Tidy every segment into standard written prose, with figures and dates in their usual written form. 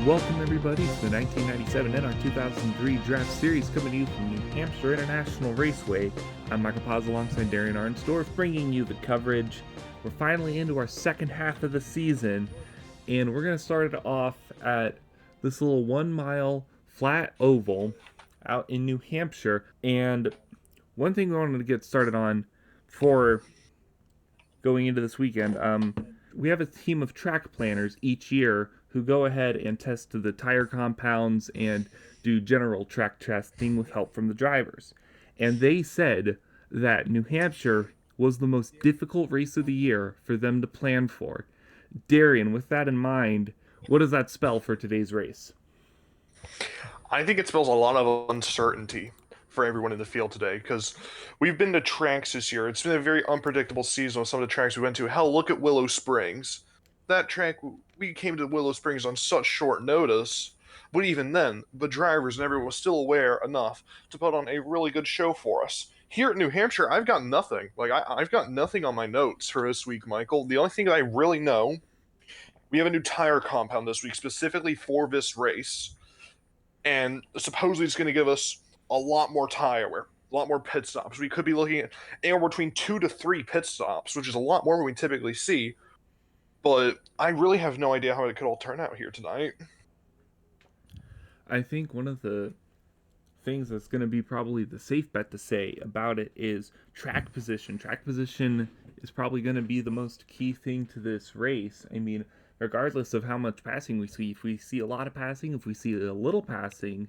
Welcome everybody to the 1997 NR2003 Draft Series coming to you from New Hampshire International Raceway. I'm Michael Paz alongside Darien Arnsdorff bringing you the coverage. We're finally into our second half of the season, and we're going to start it off at this little 1 mile flat oval out in New Hampshire. And one thing we wanted to get started on for going into this weekend, we have a team of track planners each year who go ahead and test the tire compounds and do general track testing with help from the drivers. And they said that New Hampshire was the most difficult race of the year for them to plan for. Darien, with that in mind, what does that spell for today's race? I think it spells a lot of uncertainty for everyone in the field today, because we've been to tracks this year. It's been a very unpredictable season with some of the tracks we went to. Hell, look at Willow Springs. That track, we came to Willow Springs on such short notice, but even then, the drivers and everyone was still aware enough to put on a really good show for us. Here at New Hampshire, I've got nothing. I've got nothing on my notes for this week, Michael. The only thing that I really know, we have a new tire compound this week specifically for this race, and supposedly it's going to give us a lot more tire wear, a lot more pit stops. We could be looking at anywhere between 2 to 3 pit stops, which is a lot more than we typically see. But I really have no idea how it could all turn out here tonight. I think one of the things that's going to be probably the safe bet to say about it is track position. Track position is probably going to be the most key thing to this race. I mean, regardless of how much passing we see, if we see a lot of passing, if we see a little passing,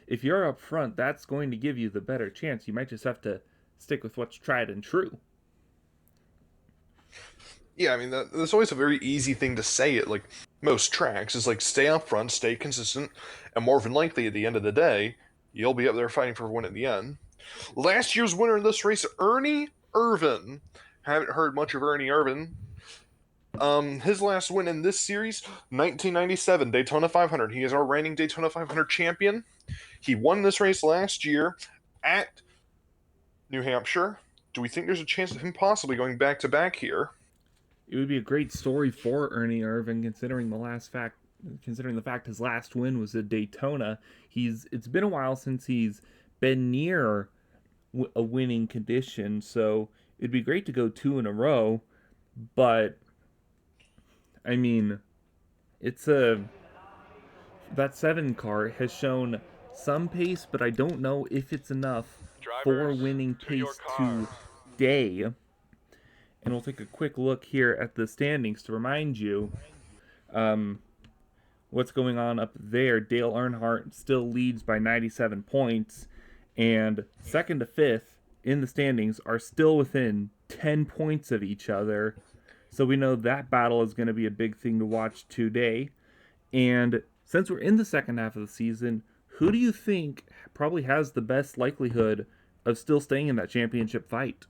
if you're up front, that's going to give you the better chance. You might just have to stick with what's tried and true. Yeah, I mean, that's always a very easy thing to say at, most tracks. Is, stay up front, stay consistent, and more than likely, at the end of the day, you'll be up there fighting for a win at the end. Last year's winner in this race, Ernie Irvan. Haven't heard much of Ernie Irvan. His last win in this series, 1997 Daytona 500. He is our reigning Daytona 500 champion. He won this race last year at New Hampshire. Do we think there's a chance of him possibly going back-to-back here? It would be a great story for Ernie Irvan, considering the fact his last win was at Daytona. It's been a while since he's been near a winning condition, so it'd be great to go 2 in a row. But I mean, that 7 car has shown some pace, but I don't know if it's enough for winning pace today. And we'll take a quick look here at the standings to remind you what's going on up there. Dale Earnhardt still leads by 97 points, and second to fifth in the standings are still within 10 points of each other. So we know that battle is going to be a big thing to watch today. And since we're in the second half of the season, who do you think probably has the best likelihood of still staying in that championship fight?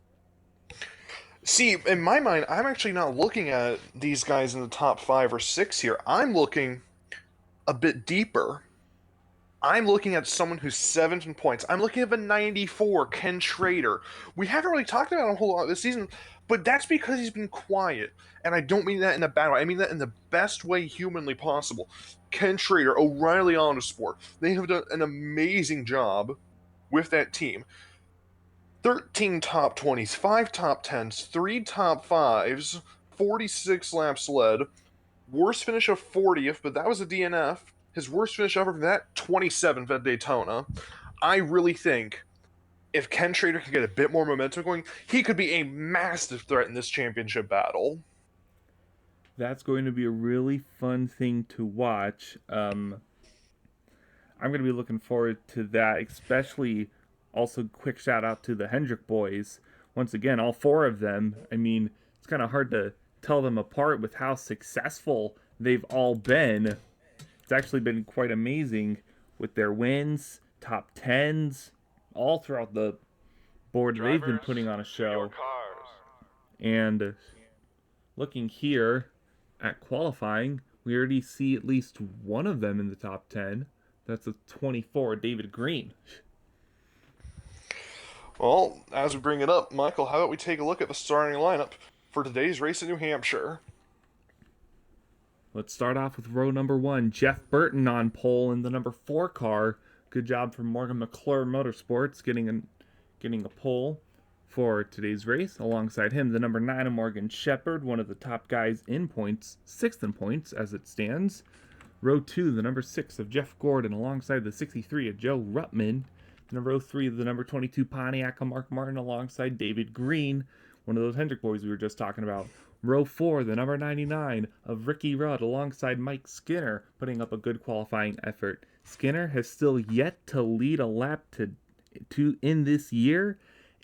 See, in my mind, I'm actually not looking at these guys in the top 5 or 6 here. I'm looking a bit deeper. I'm looking at someone who's 7th in points. I'm looking at the 94, Ken Schrader. We haven't really talked about him a whole lot this season, but that's because he's been quiet. And I don't mean that in a bad way. I mean that in the best way humanly possible. Ken Schrader, O'Reilly Autosport, they have done an amazing job with that team. 13 top 20s, 5 top 10s, 3 top 5s, 46 laps led, worst finish of 40th, but that was a DNF. His worst finish ever, that 27th at Daytona. I really think if Ken Schrader can get a bit more momentum going, he could be a massive threat in this championship battle. That's going to be a really fun thing to watch. I'm going to be looking forward to that, especially. Also, quick shout out to the Hendrick boys. Once again, all 4 of them. I mean, it's kind of hard to tell them apart with how successful they've all been. It's actually been quite amazing with their wins, top 10s, all throughout the board. They've been putting on a show. And looking here at qualifying, we already see at least one of them in the top 10. That's a 24, David Green. Well, as we bring it up, Michael, how about we take a look at the starting lineup for today's race in New Hampshire? Let's start off with row number 1. Jeff Burton on pole in the number 4 car. Good job from Morgan McClure Motorsports getting a pole for today's race. Alongside him, the number 9 of Morgan Shepherd, one of the top guys in points, 6th in points as it stands. Row 2, the number 6 of Jeff Gordon, alongside the 63 of Joe Ruttman. Row 3, the number 22 Pontiac of Mark Martin, alongside David Green, one of those Hendrick boys we were just talking about. Row 4, the number 99 of Ricky Rudd, alongside Mike Skinner, putting up a good qualifying effort. Skinner has still yet to lead a lap to in this year,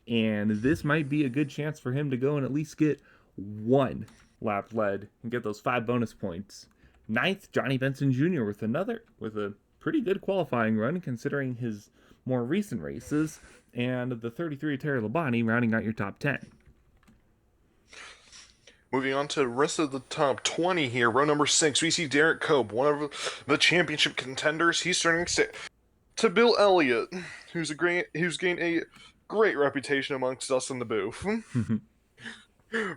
and this might be a good chance for him to go and at least get one lap led and get those 5 bonus points. 9th, Johnny Benson Jr. with a pretty good qualifying run considering his more recent races, and the 33 of Terry Labonte rounding out your top 10. Moving on to the rest of the top 20 here. Row number 6, we see Derek Cope, one of the championship contenders. He's starting to Bill Elliott, who's gained a great reputation amongst us in the booth.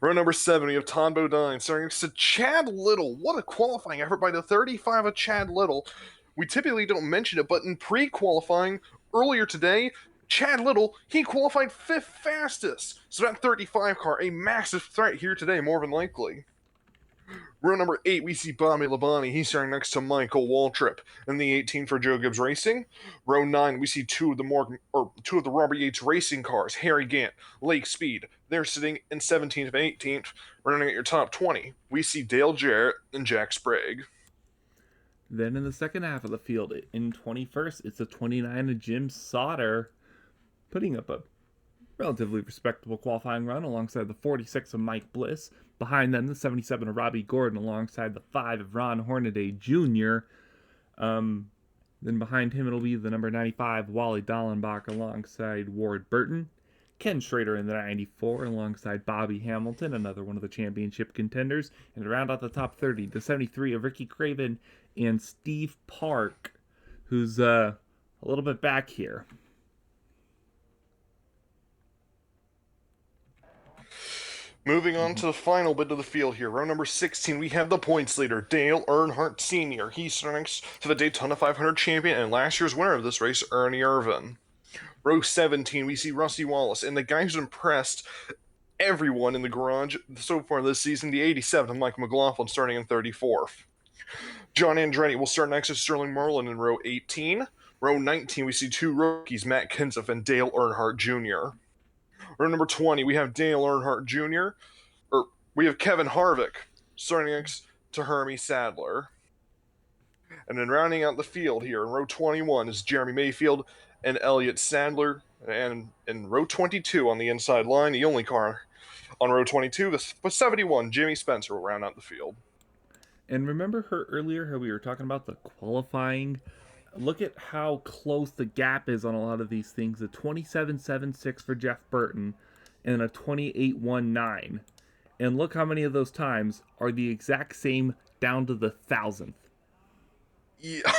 Row number 7, we have Todd Bodine starting to Chad Little. What a qualifying effort by the 35 of Chad Little. We typically don't mention it, but in pre-qualifying earlier today, Chad Little, he qualified 5th fastest. So that 35 car, a massive threat here today, more than likely. Row number 8, we see Bobby Labonte. He's starting next to Michael Waltrip in the 18 for Joe Gibbs Racing. Row 9, we see two of the Robert Yates Racing cars, Harry Gant, Lake Speed. They're sitting in 17th and 18th. Running at your top 20, we see Dale Jarrett and Jack Sprague. Then in the second half of the field, in 21st, it's the 29 of Jim Sauter, putting up a relatively respectable qualifying run alongside the 46 of Mike Bliss. Behind them, the 77 of Robbie Gordon alongside the 5 of Ron Hornaday Jr. Then behind him, it'll be the number 95, Wally Dallenbach alongside Ward Burton. Ken Schrader in the 94 alongside Bobby Hamilton, another one of the championship contenders. And to round out the top 30, the 73 of Ricky Craven and Steve Park, who's a little bit back here. Moving on to the final bit of the field here. Row number 16, we have the points leader, Dale Earnhardt Sr. He's next to the Daytona 500 champion and last year's winner of this race, Ernie Irvin. Row 17, we see Rusty Wallace, and the guy who's impressed everyone in the garage so far this season, the 87 of Mike McLaughlin, starting in 34th. John Andretti will start next to Sterling Marlin in row 18. Row 19, we see two rookies, Matt Kenseth and Dale Earnhardt Jr. Row number 20, we have Dale Earnhardt Jr., we have Kevin Harvick, starting next to Hermie Sadler. And then rounding out the field here in row 21 is Jeremy Mayfield and Elliott Sadler. And in row 22 on the inside line, the only car on row 22, the 71, Jimmy Spencer, will round out the field. And remember earlier how we were talking about the qualifying? Look at how close the gap is on a lot of these things. A 27.76 for Jeff Burton and a 28.19. And look how many of those times are the exact same down to the 1,000th. Yeah,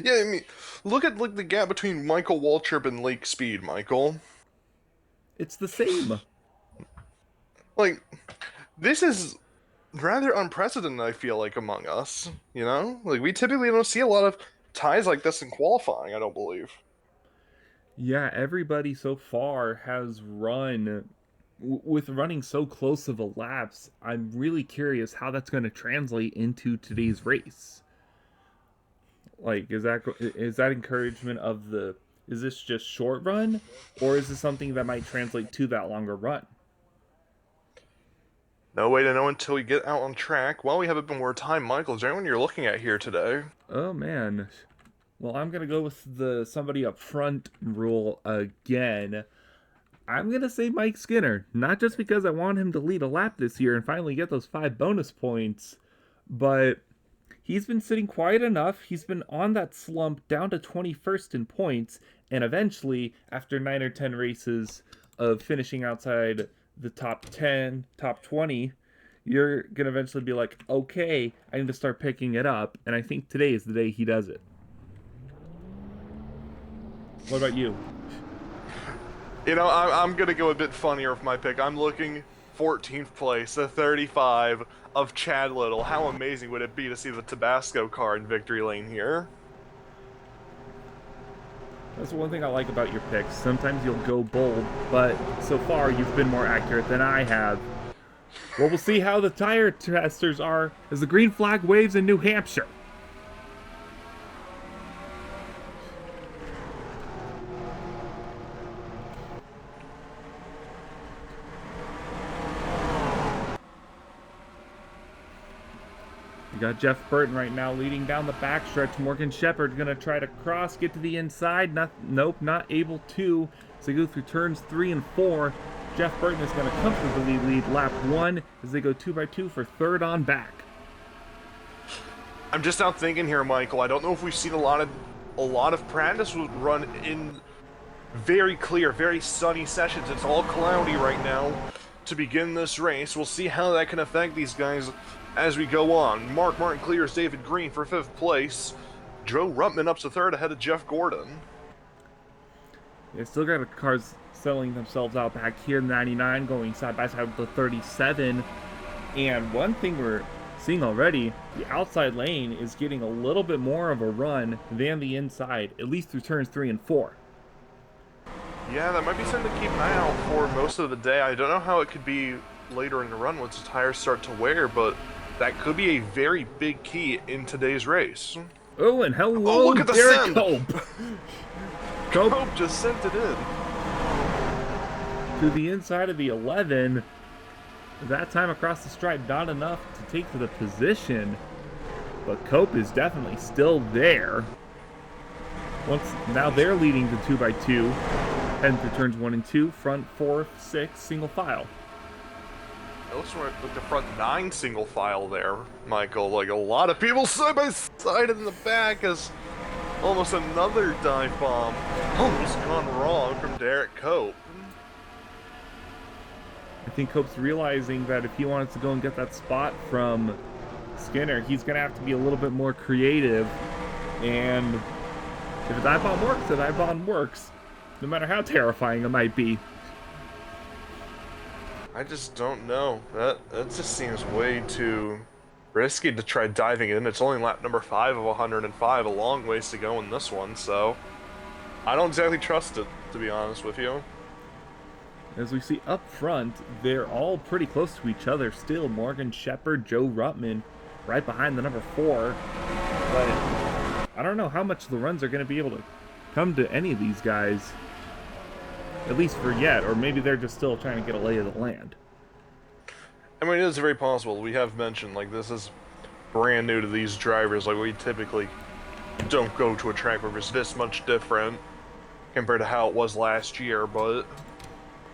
yeah. I mean, look at the gap between Michael Waltrip and Lake Speed, Michael. It's the same. This is rather unprecedented, I feel like, among us. You know? We typically don't see a lot of ties like this in qualifying, I don't believe. Yeah, everybody so far has run with running so close of a laps. I'm really curious how that's going to translate into today's race. Is that encouragement of is this just short run, or is this something that might translate to that longer run? No way to know until we get out on track. Well, we have a bit more time. Michael, is there anyone you're looking at here today? Oh, man. Well, I'm going to go with the somebody up front rule again. I'm going to say Mike Skinner. Not just because I want him to lead a lap this year and finally get those 5 bonus points, but he's been sitting quiet enough. He's been on that slump down to 21st in points, and eventually, after 9 or 10 races of finishing outside the top 10, top 20, you're going to eventually be like, okay, I need to start picking it up, and I think today is the day he does it. What about you? You know, I'm going to go a bit funnier with my pick. I'm looking 14th place, the 35 of Chad Little. How amazing would it be to see the Tabasco car in victory lane here? That's one thing I like about your picks. Sometimes you'll go bold, but so far you've been more accurate than I have. Well, we'll see how the tire testers are as the green flag waves in New Hampshire. We got Jeff Burton right now leading down the backstretch. Morgan Shepherd's going to try to cross, get to the inside. Nope, not able to. So they go through turns 3 and 4. Jeff Burton is going to comfortably lead lap 1 as they go 2x2 for third on back. I'm just out thinking here, Michael. I don't know if we've seen a lot of practice run in very clear, very sunny sessions. It's all cloudy right now to begin this race. We'll see how that can affect these guys as we go on. Mark Martin clears David Green for 5th place. Joe Ruttman up to 3rd ahead of Jeff Gordon. They still got cars selling themselves out back here. 99 going side by side with the 37. And one thing we're seeing already, the outside lane is getting a little bit more of a run than the inside, at least through turns 3 and 4. Yeah, that might be something to keep an eye out for most of the day. I don't know how it could be later in the run once the tires start to wear, but that could be a very big key in today's race. Oh, and hello, look at the Derek send. Cope. Cope just sent it in. To the inside of the 11. That time across the stripe, not enough to take to the position. But Cope is definitely still there. Now they're leading the 2x2. Heading through turns 1 and 2, front 4, 6, single file. It looks like the front 9 single file there, Michael. Like a lot of people side by side in the back as almost another dive bomb almost gone wrong from Derek Cope. I think Cope's realizing that if he wants to go and get that spot from Skinner, he's going to have to be a little bit more creative. And if a dive bomb works, a dive bomb works, no matter how terrifying it might be. I just don't know. That just seems way too risky to try diving in. It's only lap number 5 of 105, a long ways to go in this one, so I don't exactly trust it, to be honest with you. As we see up front, they're all pretty close to each other still. Morgan Shepherd, Joe Ruttman, right behind the number 4. But I don't know how much the runs are going to be able to come to any of these guys. At least for yet, or maybe they're just still trying to get a lay of the land. I mean, it is very possible. We have mentioned, like, this is brand new to these drivers. Like, we typically don't go to a track where it's this much different compared to how it was last year, but...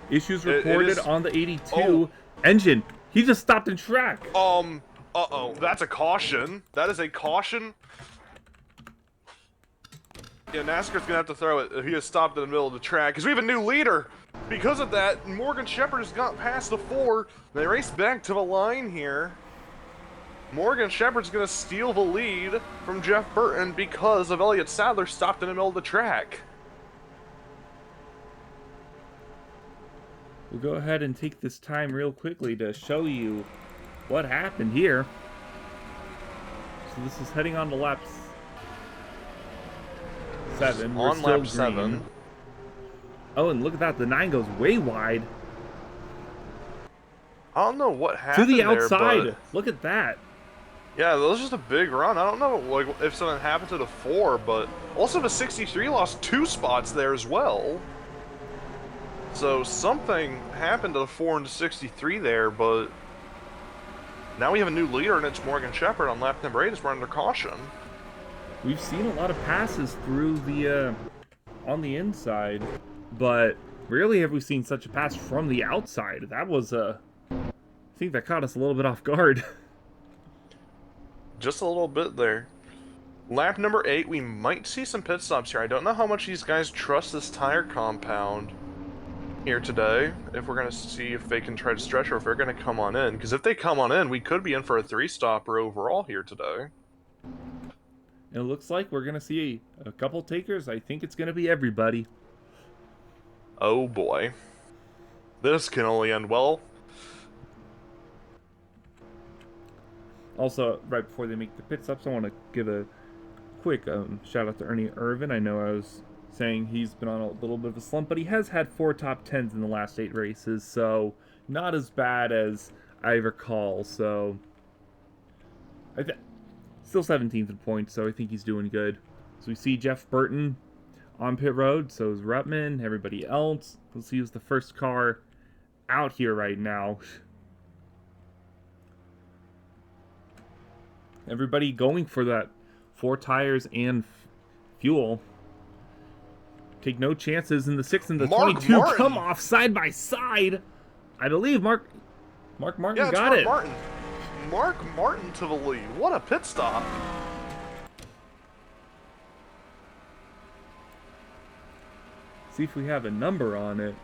Issues reported on the 82 engine. He just stopped in track. Uh-oh. That's a caution. That is a caution. Yeah, NASCAR's gonna have to throw it if he has stopped in the middle of the track, because we have a new leader. Because of that, Morgan Shepherd has got past the 4. They race back to the line here. Morgan Shepherd's gonna steal the lead from Jeff Burton because of Elliott Sadler stopped in the middle of the track. We'll go ahead and take this time real quickly to show you what happened here. So this is heading on to laps 7. We're On still lap 7. green. Oh, and look at that. The 9 goes way wide. I don't know what happened To the outside. there, Look at that. yeah, that was just a big run. I don't know like if something happened to the 4, but also the 63 lost 2 spots there as well. So something happened to the 4 and the 63 there, but now we have a new leader, and it's Morgan Shepherd on lap number 8 as we're under caution. We've seen a lot of passes through the on the inside, but rarely have we seen such a pass from the outside. That was I think that caught us a little bit off guard. Just a little bit there. Lap number 8, we might see some pit stops here. I don't know how much these guys trust this tire compound here today, if we're going to see if they can try to stretch or if they're going to come on in. Because if they come on in, we could be in for a 3-stopper overall here today. It looks like we're going to see a couple takers. I think it's going to be everybody. Oh boy. This can only end well. Also, right before they make the pit stops, I want to give a quick shout out to Ernie Irvin. I know I was saying he's been on a little bit of a slump, but he has had 4 top 10s in the last 8 races, so not as bad as I recall. So still 17th in points, so I think he's doing good. So we see Jeff Burton on pit road, so is Ruttman, everybody else. Let's see who's the first car out here right now. Everybody going for that 4 tires and fuel. Take no chances in the 6 and the Mark 22 Martin. Come off side by side. I believe Mark Martin Yeah, got it. Mark Martin to the lead. What a pit stop. See if we have a number on it.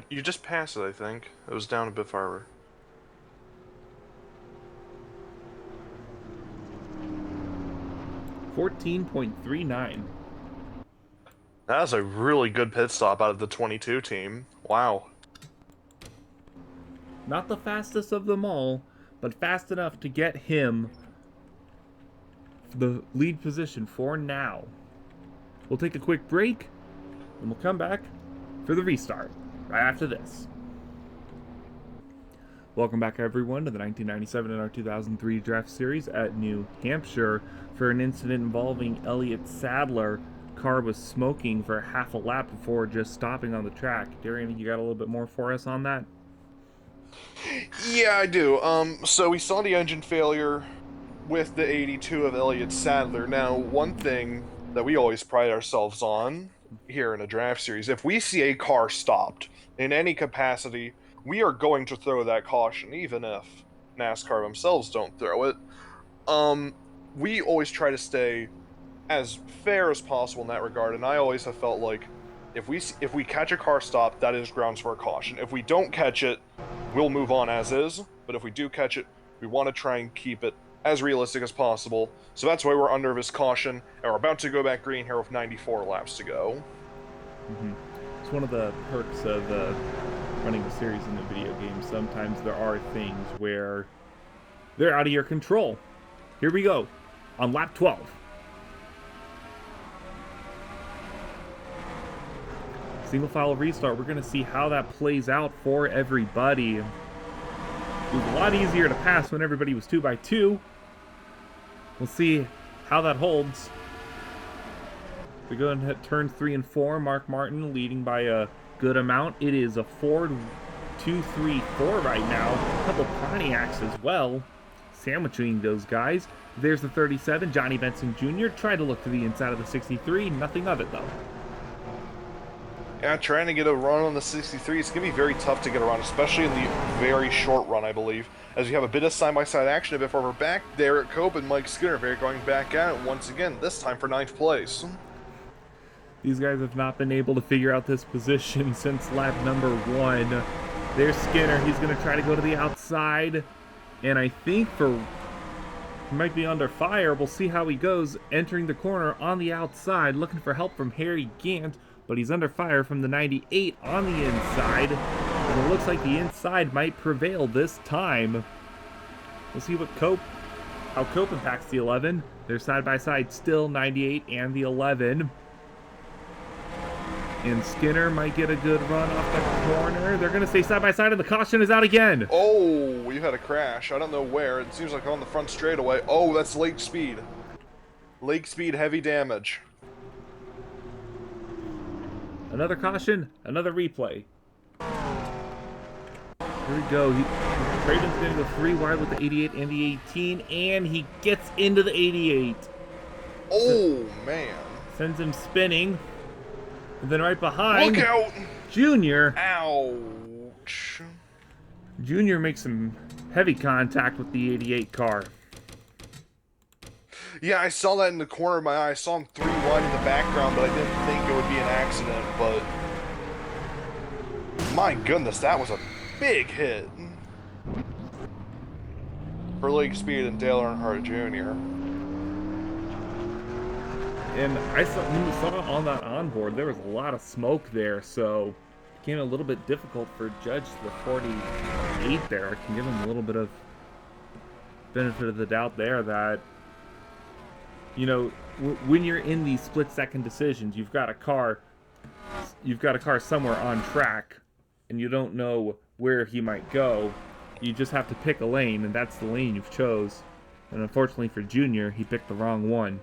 You just passed it, I think. It was down a bit farther. $14.39. That's a really good pit stop out of the 22 team. Wow. Not the fastest of them all, but fast enough to get him the lead position for now. We'll take a quick break, and we'll come back for the restart right after this. Welcome back, everyone, to the 1997 NR2003 Draft Series at New Hampshire for an incident involving Elliott Sadler. Car was smoking for half a lap before just stopping on the track. Darien, you got a little bit more for us on that? Yeah, I do. So we saw the engine failure with the 82 of Elliott Sadler. Now, one thing that we always pride ourselves on here in a draft series, if we see a car stopped in any capacity, we are going to throw that caution, even if NASCAR themselves don't throw it. We always try to stay as fair as possible in that regard, and I always have felt like if we catch a car stop, that is grounds for a caution. If we don't catch it, we'll move on as is, but if we do catch it, we want to try and keep it as realistic as possible. So that's why we're under this caution, and we're about to go back green here with 94 laps to go. It's one of the perks of running a series in a video game. Sometimes there are things where they're out of your control. Here we go on lap 12. Single file restart. We're going to see how that plays out for everybody. It was a lot easier to pass when everybody was 2x2. We'll see how that holds. We go and hit turn 3 and 4. Mark Martin leading by a good amount. It is a Ford 234 right now. A couple Pontiacs as well, sandwiching those guys. There's the 37, Johnny Benson Jr. Tried to look to the inside of the 63. Nothing of it, though. Yeah, trying to get a run on the 63, it's going to be very tough to get a run, especially in the very short run, I believe, as we have a bit of side-by-side action before we're back. Derek Cope and Mike Skinner going back at it once again, this time for 9th place. These guys have not been able to figure out this position since lap number 1. There's Skinner. He's going to try to go to the outside, and I think he might be under fire. We'll see how he goes, entering the corner on the outside, looking for help from Harry Gant. But he's under fire from the 98 on the inside. And it looks like the inside might prevail this time. We'll see how Cope impacts the 11. They're side by side still, 98 and the 11. And Skinner might get a good run off the corner. They're going to stay side by side, and the caution is out again. Oh, we had a crash. I don't know where. It seems like on the front straightaway. Oh, that's Lake Speed. Lake Speed, heavy damage. Another caution, another replay. Here we go. Creighton's going to go 3 wide with the 88 and the 18, and he gets into the 88. Oh, man. Sends him spinning. And then right behind, look out! Junior. Ouch. Junior makes some heavy contact with the 88 car. Yeah, I saw that in the corner of my eye. I saw him 3 wide in the background, but I didn't think it would be an accident, but my goodness, that was a big hit for Lake Speed and Dale Earnhardt Jr. And when we saw on that onboard, there was a lot of smoke there, so became a little bit difficult for Judge the 48 there. I can give him a little bit of benefit of the doubt there that, you know, when you're in these split-second decisions, you've got a car somewhere on track, and you don't know where he might go. You just have to pick a lane, and that's the lane you've chose. And unfortunately for Junior, he picked the wrong one.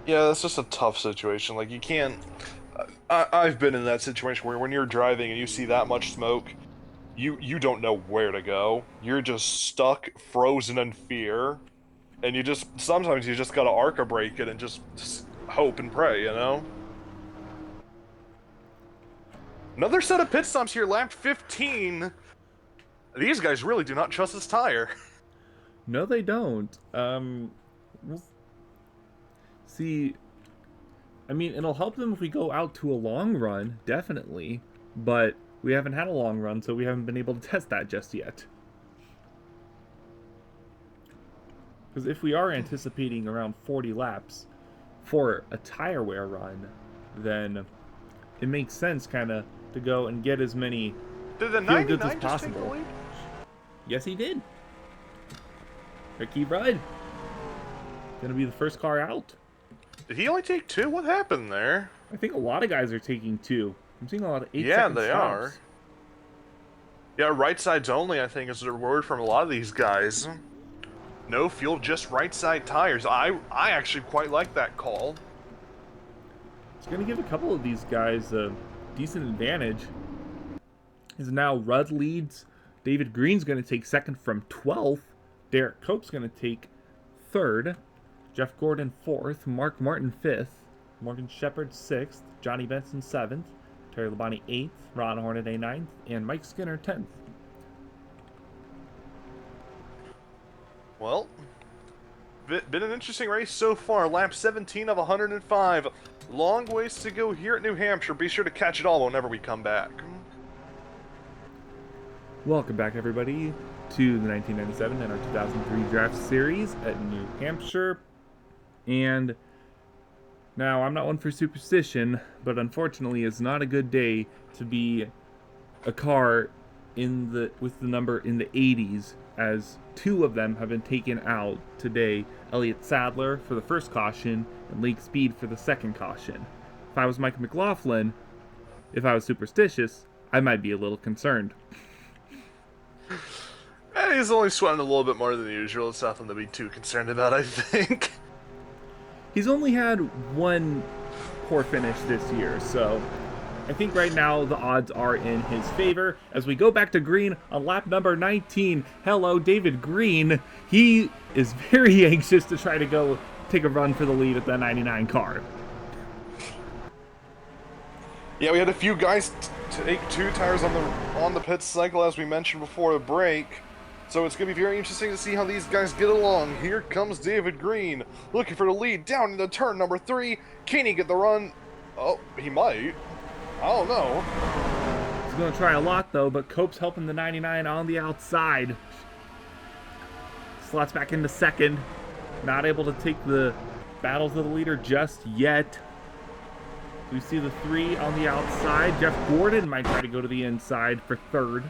Yeah, that's just a tough situation. Like, you can't... I've been in that situation where when you're driving and you see that much smoke, you don't know where to go. You're just stuck, frozen in fear, and sometimes you just gotta ARCA brake it and just hope and pray, you know? Another set of pit stops here, lap 15. These guys really do not trust this tire. No, they don't. See, I mean, it'll help them if we go out to a long run, definitely, but we haven't had a long run, so we haven't been able to test that just yet. Because if we are anticipating around 40 laps for a tire wear run, then it makes sense kind of to go and get as many Did the field goods 99 as just possible. take the lead? Yes, he did. Ricky Rudd. Gonna be the first car out. Did he only take 2? What happened there? I think a lot of guys are taking 2. I'm seeing a lot of 8-second Yeah, they stops. are. Yeah, right sides only, I think, is the word from a lot of these guys. No fuel, just right side tires. I actually quite like that call. It's going to give a couple of these guys a decent advantage. As now Rudd leads. David Green's going to take second from 12th. Derek Cope's going to take third. Jeff Gordon 4th. Mark Martin 5th. Morgan Shepherd 6th. Johnny Benson 7th. Terry Labonte 8th. Ron Hornaday 9th. And Mike Skinner 10th. Well, been an interesting race so far. Lap 17 of 105. Long ways to go here at New Hampshire. Be sure to catch it all whenever we come back. Welcome back, everybody, to the 1997 NR 2003 Draft Series at New Hampshire. And now, I'm not one for superstition, but unfortunately, it's not a good day to be a car with the number in the 80s, as 2 of them have been taken out today. Elliott Sadler for the first caution, and Lake Speed for the second caution. If I was Mike McLaughlin, if I was superstitious, I might be a little concerned. He's only sweating a little bit more than usual. It's nothing to be too concerned about, I think. He's only had one poor finish this year, so I think right now the odds are in his favor. As we go back to Green on lap number 19, hello, David Green. He is very anxious to try to go take a run for the lead at the 99 car. Yeah, we had a few guys take 2 tires on the pit cycle, as we mentioned before the break. So it's going to be very interesting to see how these guys get along. Here comes David Green, looking for the lead down into turn number 3. Can he get the run? Oh, he might. I don't know. He's going to try a lot, though, but Cope's helping the 99 on the outside. Slots back into second. Not able to take the battle to the leader just yet. We see the 3 on the outside. Jeff Gordon might try to go to the inside for third.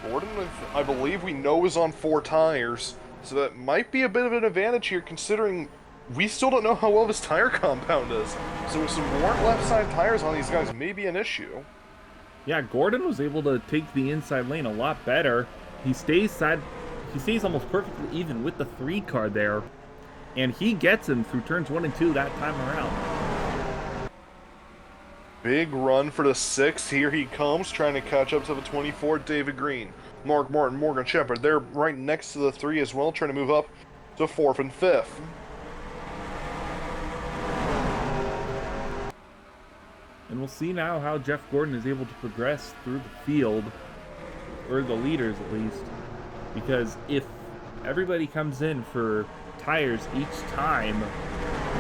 Gordon, I believe we know, is on 4 tires, so that might be a bit of an advantage here, considering we still don't know how well this tire compound is. So with some more left side tires on these guys may be an issue. Yeah, Gordon was able to take the inside lane a lot better. He stays almost perfectly even with the 3 car there, and he gets him through turns 1 and 2 that time around. Big run for the 6. Here he comes, trying to catch up to the 24, David Green. Mark Martin, Morgan Shepherd, they're right next to the 3 as well, trying to move up to 4th and 5th. And we'll see now how Jeff Gordon is able to progress through the field, or the leaders at least, because if everybody comes in for tires each time,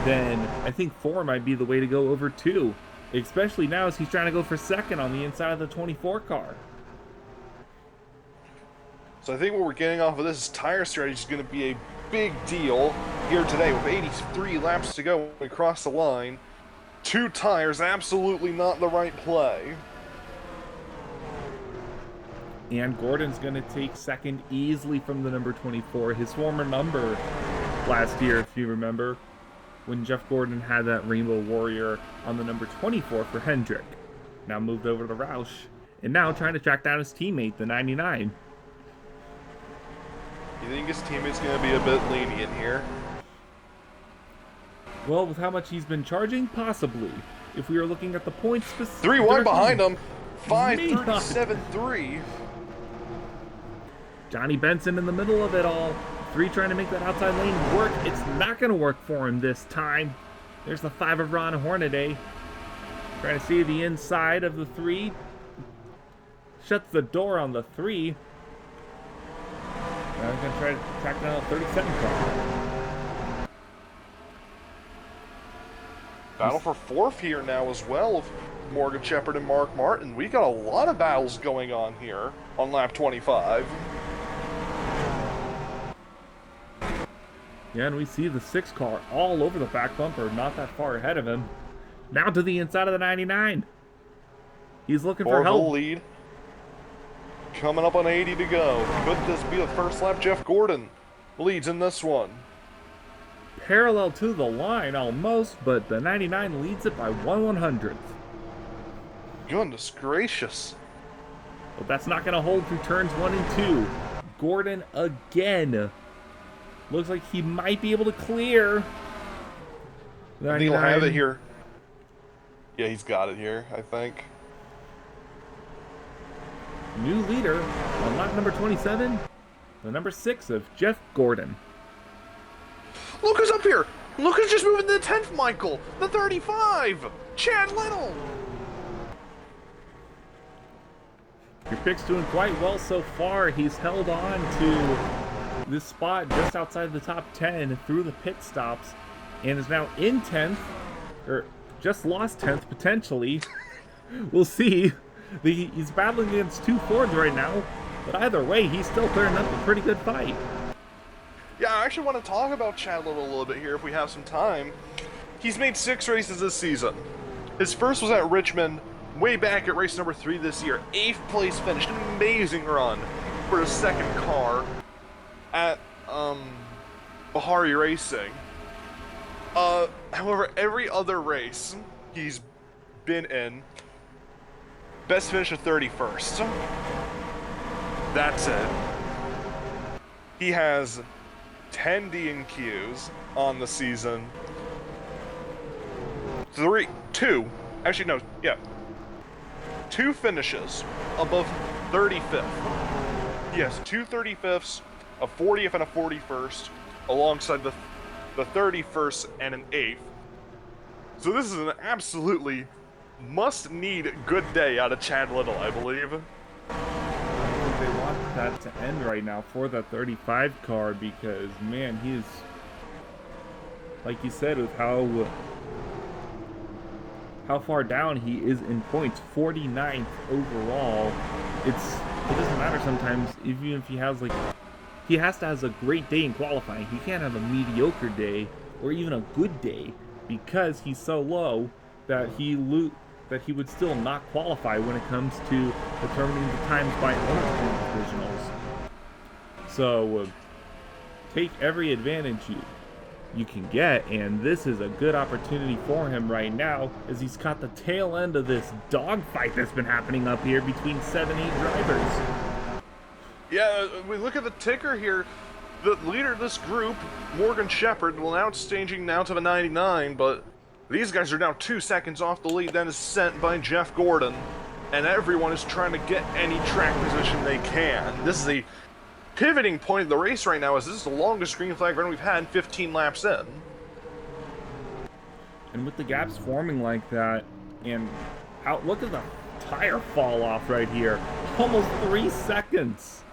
then I think 4 might be the way to go over 2. Especially now as he's trying to go for second on the inside of the 24 car. So I think what we're getting off of this is tire strategy is going to be a big deal here today with 83 laps to go when we cross the line. 2 tires, absolutely not the right play. And Gordon's going to take second easily from the number 24, his former number last year, if you remember, when Jeff Gordon had that Rainbow Warrior on the number 24 for Hendrick. Now moved over to Roush, and now trying to track down his teammate, the 99. You think his teammate's going to be a bit lenient here? Well, with how much he's been charging, possibly. If we are looking at the points... 3 wide behind him. 5:37.3. Johnny Benson in the middle of it all. 3 trying to make that outside lane work. It's not going to work for him this time. There's the 5 of Ron Hornaday. Trying to see the inside of the 3. Shuts the door on the 3. Now he's going to try to track down a 37 car. Battle for 4th here now as well of Morgan Shepherd and Mark Martin. We got a lot of battles going on here on lap 25. Yeah, and we see the 6 car all over the back bumper, not that far ahead of him. Now to the inside of the 99. He's looking for help. The lead. Coming up on 80 to go. Could this be the first lap? Jeff Gordon leads in this one. Parallel to the line almost, but the 99 leads it by 1/100th. Goodness gracious. But that's not going to hold through turns 1 and 2. Gordon again. Looks like he might be able to clear. I think he'll have it here. Yeah, he's got it here, I think. New leader on lap number 27, the number 6 of Jeff Gordon. Look who's up here! Look who's just moving to the 10th, Michael! The 35! Chad Little! Your pick's doing quite well so far. He's held on to this spot just outside the top 10 through the pit stops and is now in 10th, or just lost 10th potentially. We'll see. He's battling against 2 Fords right now, but either way, he's still clearing up a pretty good fight. Yeah, I actually want to talk about Chad Little a little bit here if we have some time. He's made 6 races this season. His first was at Richmond, way back at race number 3 this year. 8th place finish, an amazing run for his second car at Bahari Racing. However, every other race he's been in, best finish of 31st. That's it. He has 10 D&Qs on the season. 2 finishes above 35th. Yes, 2 35ths, a 40th and a 41st, alongside the 31st and an 8th. So this is an absolutely must-need good day out of Chad Little, I believe. I think they want that to end right now for the 35 car because, man, he's, like you said, with how far down he is in points, 49th overall. It doesn't matter sometimes, even if he has he has to have a great day in qualifying. He can't have a mediocre day or even a good day because he's so low that he would still not qualify when it comes to determining the times by owner provisionals. So take every advantage you can get, and this is a good opportunity for him right now as he's caught the tail end of this dogfight that's been happening up here between 7-8 drivers. Yeah, we look at the ticker here. The leader of this group, Morgan Shepherd, will now changing now to the 99, but these guys are now 2 seconds off the lead, then is sent by Jeff Gordon, and everyone is trying to get any track position they can. This is a pivoting point of the race right now, as this is the longest green flag run we've had 15 laps in. And with the gaps forming like that, and look at the tire fall off right here. Almost 3 seconds.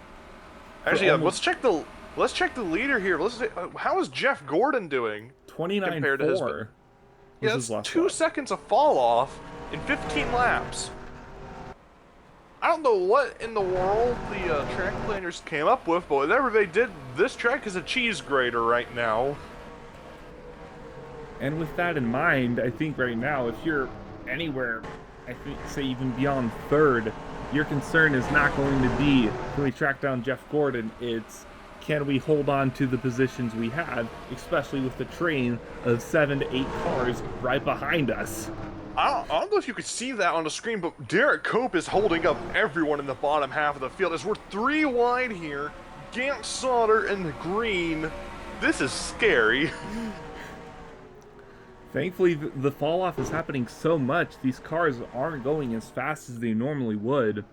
Actually, let's check the leader here. How is Jeff Gordon doing? 29.4. Compared to his. Yeah, that's 2 seconds of fall off in 15 laps. I don't know what in the world the track planners came up with, but whatever they did, this track is a cheese grater right now. And with that in mind, I think right now, if you're anywhere, I think, say even beyond third, your concern is not going to be, can we track down Jeff Gordon? It's, can we hold on to the positions we have, especially with the train of 7 to 8 cars right behind us. I don't know if you could see that on the screen, but Derek Cope is holding up everyone in the bottom half of the field. As we're 3 wide here, Gant Sauter in the green. This is scary. Thankfully, the fall off is happening so much, these cars aren't going as fast as they normally would.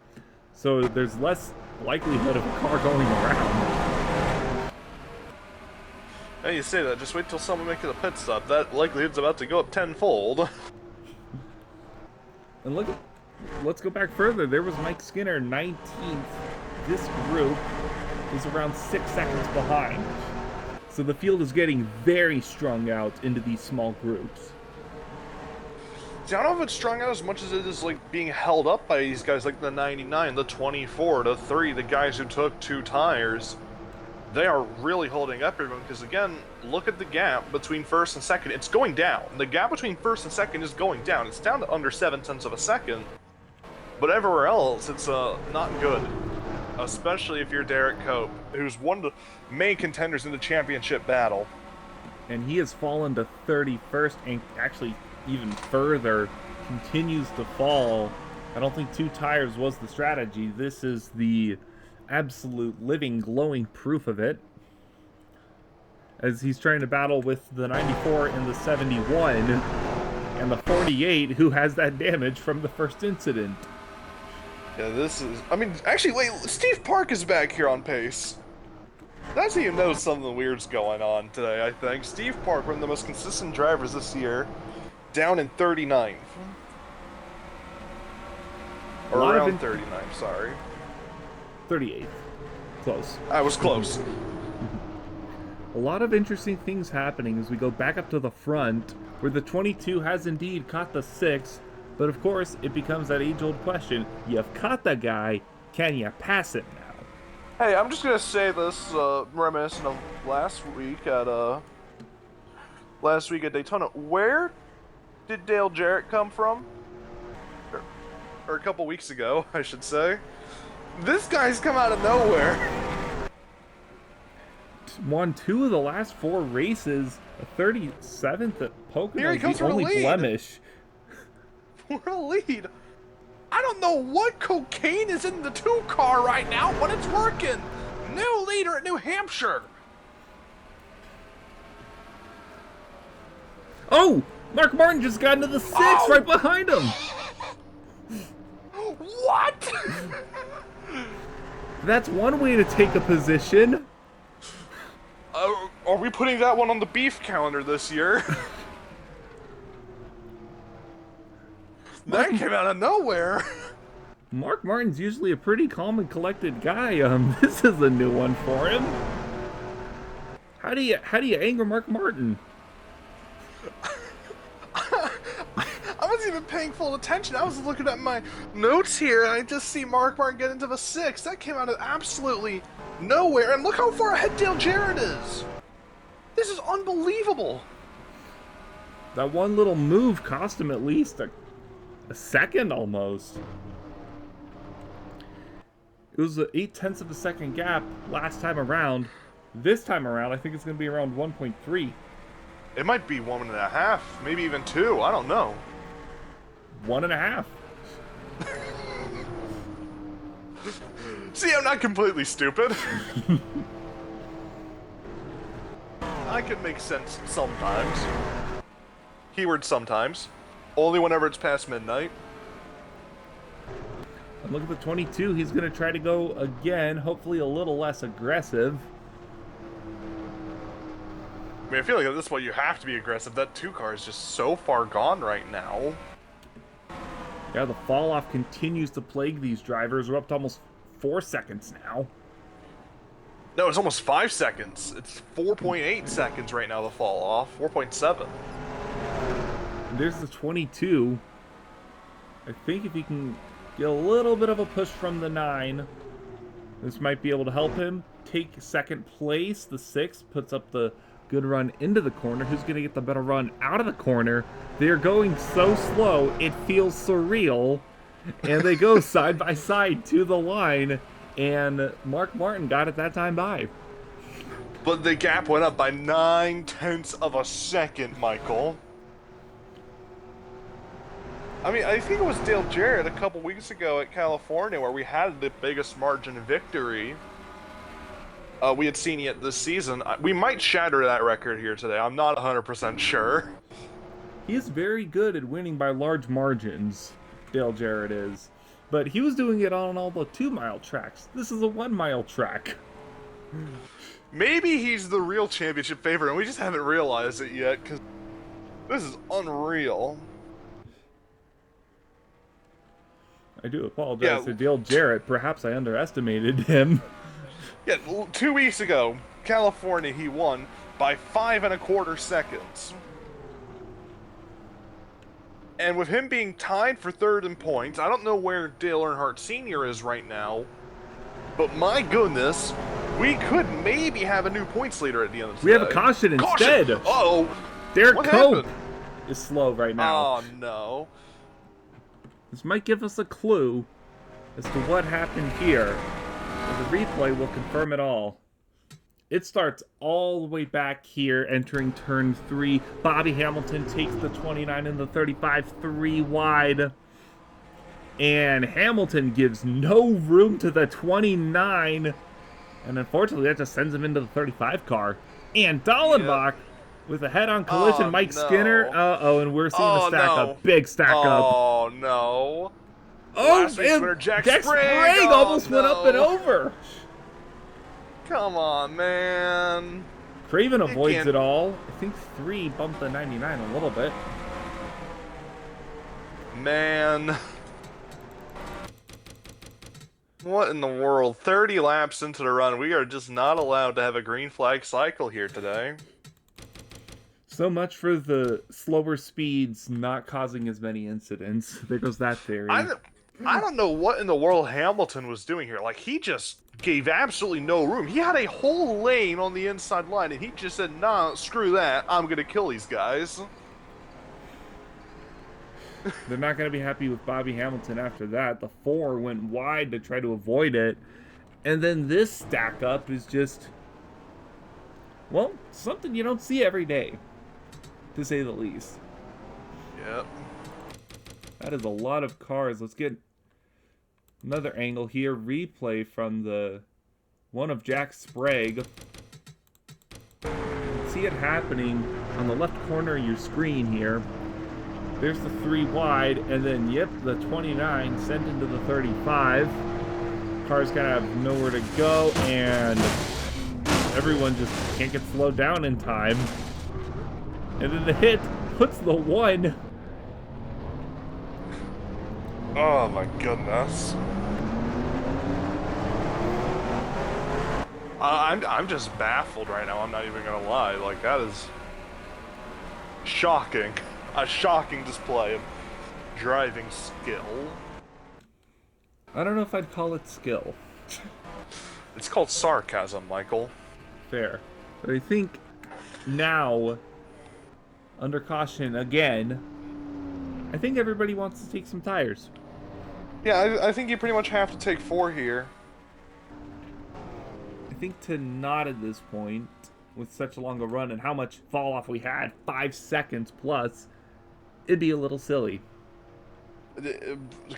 So there's less likelihood of a car going around. Hey, you say that, just wait till someone makes a pit stop. That likelihood's about to go up tenfold. And look, let's go back further. There was Mike Skinner, 19th. This group is around 6 seconds behind. So the field is getting very strung out into these small groups. See, I don't know if it's strung out as much as it is like being held up by these guys like the 99, the 24, the 3, the guys who took 2 tires. They are really holding up everyone because, again, look at the gap between first and second. It's going down. The gap between first and second is going down. It's down to under 0.7 of a second. But everywhere else, it's not good. Especially if you're Derek Cope, who's one of the main contenders in the championship battle. And he has fallen to 31st and actually even further continues to fall. I don't think 2 tires was the strategy. This is the absolute living glowing proof of it, as he's trying to battle with the 94 and the 71 and the 48 who has that damage from the first incident. Yeah, this is... I mean, actually, wait, Steve Park is back here on pace. That's how you know something weird's going on today, I think. Steve Park, one of the most consistent drivers this year, down in 39th. Or around 39, sorry. 38th. Close. I was close. A lot of interesting things happening as we go back up to the front, where the 22 has indeed caught the 6, but of course it becomes that age-old question, you've caught the guy, can you pass it now? Hey, I'm just gonna say this, reminiscent of last week at Daytona. Where did Dale Jarrett come from? Or a couple weeks ago, I should say. This guy's come out of nowhere. Won 2 of the last 4 races, a 37th at Pocono. Here he comes the for a only lead. blemish. For a lead. I don't know what cocaine is in the 2 car right now, but it's working. New leader at New Hampshire. Oh! Mark Martin just got into the 6 right behind him. What? That's one way to take a position. Are we putting that one on the beef calendar this year? That came out of nowhere. Mark Martin's usually a pretty calm and collected guy. This is a new one for him. How do you anger Mark Martin? I wasn't even paying full attention. I was looking at my notes here, and I just see Mark Martin get into the 6. That came out of absolutely nowhere, and look how far ahead Dale Jarrett is. This is unbelievable. That one little move cost him at least a second almost. It was an 0.8 of a second gap last time around. This time around, I think it's going to be around 1.3. It might be 1.5, maybe even 2. I don't know. 1.5. See, I'm not completely stupid. I can make sense sometimes. Keyword sometimes. Only whenever it's past midnight. And look at the 22. He's going to try to go again, hopefully a little less aggressive. I mean, I feel like at this point you have to be aggressive. That 2 car is just so far gone right now. Yeah, the fall off continues to plague these drivers. We're up to almost 4 seconds now. No, it's almost 5 seconds. It's 4.8 seconds right now, the fall off. 4.7. There's the 22. I think if he can get a little bit of a push from the 9, this might be able to help him take second place. The 6 puts up the Good run into the corner. Who's going to get the better run out of the corner? They're going so slow, it feels surreal. And they go side by side to the line. And Mark Martin got it that time by. But the gap went up by 9/10 of a second, Michael. I mean, I think it was Dale Jarrett a couple weeks ago at California where we had the biggest margin of victory we had seen yet this season. We might shatter that record here today. I'm not 100% sure. He is very good at winning by large margins, Dale Jarrett is. But he was doing it on all the 2-mile tracks. This is a 1-mile track. Maybe he's the real championship favorite and we just haven't realized it yet, because this is unreal. I do apologize to Dale Jarrett. Perhaps I underestimated him. Yeah, 2 weeks ago, California, he won by 5.25 seconds. And with him being tied for third in points, I don't know where Dale Earnhardt Sr. is right now, but my goodness, we could maybe have a new points leader at the end of the day. We have a caution instead. Uh-oh. Derek What Cope happened? is slow right now. Oh, no. This might give us a clue as to what happened here. The replay will confirm it all. It starts all the way back here, entering turn 3. Bobby Hamilton takes the 29 and the 35 3 wide. And Hamilton gives no room to the 29. And unfortunately, that just sends him into the 35 car. And Dallenbach with a head-on collision. Mike Skinner. Uh-oh, and we're seeing a stack up. Big stack up. Oh, no. Oh, Last week's winner, Jack Sprague. Almost went up and over. Come on, man. Craven avoids it all. I think 3 bumped the 99 a little bit. Man. What in the world? 30 laps into the run. We are just not allowed to have a green flag cycle here today. So much for the slower speeds not causing as many incidents. There goes that theory. I don't know what in the world Hamilton was doing here. Like, he just gave absolutely no room. He had a whole lane on the inside line, and he just said, nah, screw that. I'm going to kill these guys. They're not going to be happy with Bobby Hamilton after that. The 4 went wide to try to avoid it. And then this stack up is just, well, something you don't see every day, to say the least. Yep. That is a lot of cars. Let's get another angle here. Replay from the one of Jack Sprague. You can see it happening on the left corner of your screen here. There's the 3 wide, and then, yep, the 29 sent into the 35. Car's kind of have nowhere to go, and everyone just can't get slowed down in time. And then the hit puts the 1. Oh my goodness. I'm just baffled right now. I'm not even gonna lie. Like, that is shocking. A shocking display of driving skill. I don't know if I'd call it skill. It's called sarcasm, Michael. Fair. But I think now, under caution again, I think everybody wants to take some tires. Yeah, I think you pretty much have to take 4 here. I think to not at this point, with such a long a run and how much fall off we had, 5 seconds plus, it'd be a little silly.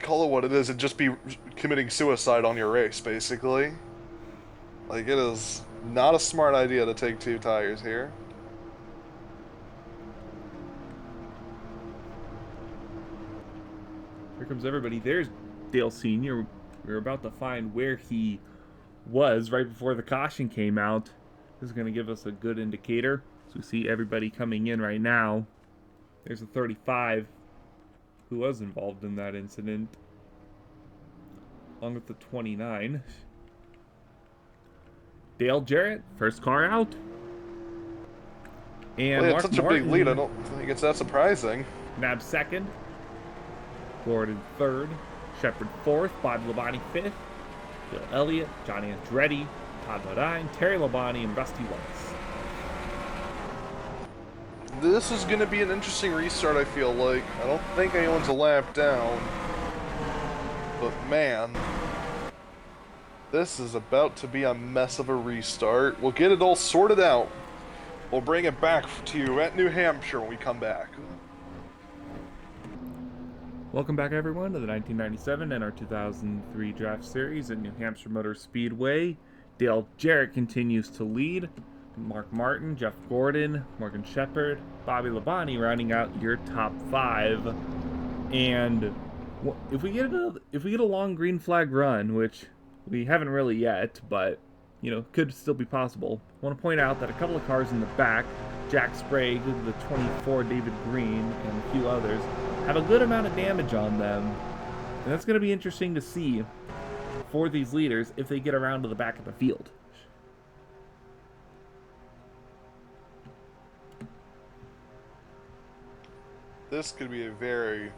Call it what it is, it'd just be committing suicide on your race, basically. Like, it is not a smart idea to take 2 tires here. Here comes everybody. There's Dale Sr. We're about to find where he was right before the caution came out. This is going to give us a good indicator. So we see everybody coming in right now. There's a 35 who was involved in that incident, along with the 29. Dale Jarrett, first car out. And Well, Mark it's such Martin, a big lead, I don't think it's that surprising. Nab second. Gordon third. Shepard fourth. Bob Labonte fifth. Bill Elliott, Johnny Andretti, Todd Modine, Terry Labonte, and Rusty Weiss. This is going to be an interesting restart, I feel like. I don't think anyone's a lap down. But man, this is about to be a mess of a restart. We'll get it all sorted out. We'll bring it back to you at New Hampshire when we come back. Welcome back, everyone, to the 1997 NR2003 Draft Series at New Hampshire Motor Speedway. Dale Jarrett continues to lead. Mark Martin, Jeff Gordon, Morgan Shepherd, Bobby Labonte rounding out your top 5. And if we get a long green flag run, which we haven't really yet, but could still be possible. I want to point out that a couple of cars in the back, Jack Sprague, the 24 David Green, and a few others, have a good amount of damage on them. And that's going to be interesting to see for these leaders if they get around to the back of the field. This could be a very,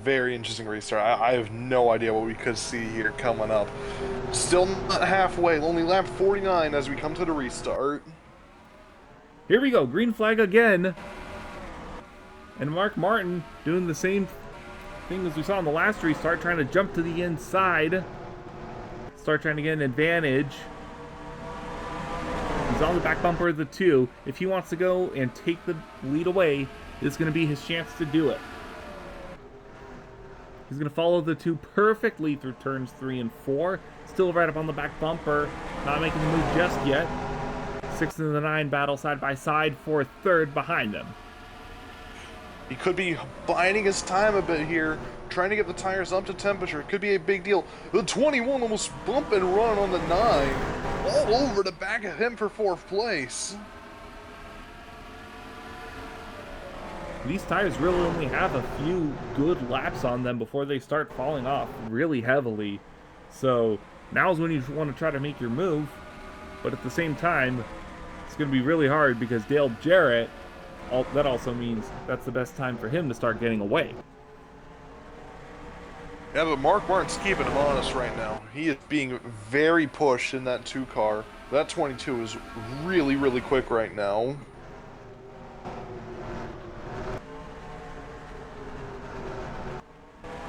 very interesting restart. I have no idea what we could see here coming up. Still not halfway, only lap 49 as we come to the restart. Here we go, green flag again. And Mark Martin doing the same thing as we saw in the last restart, trying to jump to the inside. Start trying to get an advantage. He's on the back bumper of the 2. If he wants to go and take the lead away, this is going to be his chance to do it. He's going to follow the 2 perfectly through turns 3 and 4. Still right up on the back bumper. Not making the move just yet. 6 and the 9 battle side by side for 3rd behind them. He could be biding his time a bit here, trying to get the tires up to temperature. It could be a big deal. The 21 almost bump and run on the 9. All over the back of him for 4th place. These tires really only have a few good laps on them before they start falling off really heavily. So now's when you want to try to make your move. But at the same time, it's going to be really hard because Dale Jarrett, that also means that's the best time for him to start getting away. Yeah, but Mark Martin's keeping him honest right now. He is being very pushed in that 2 car. That 22 is really, really quick right now.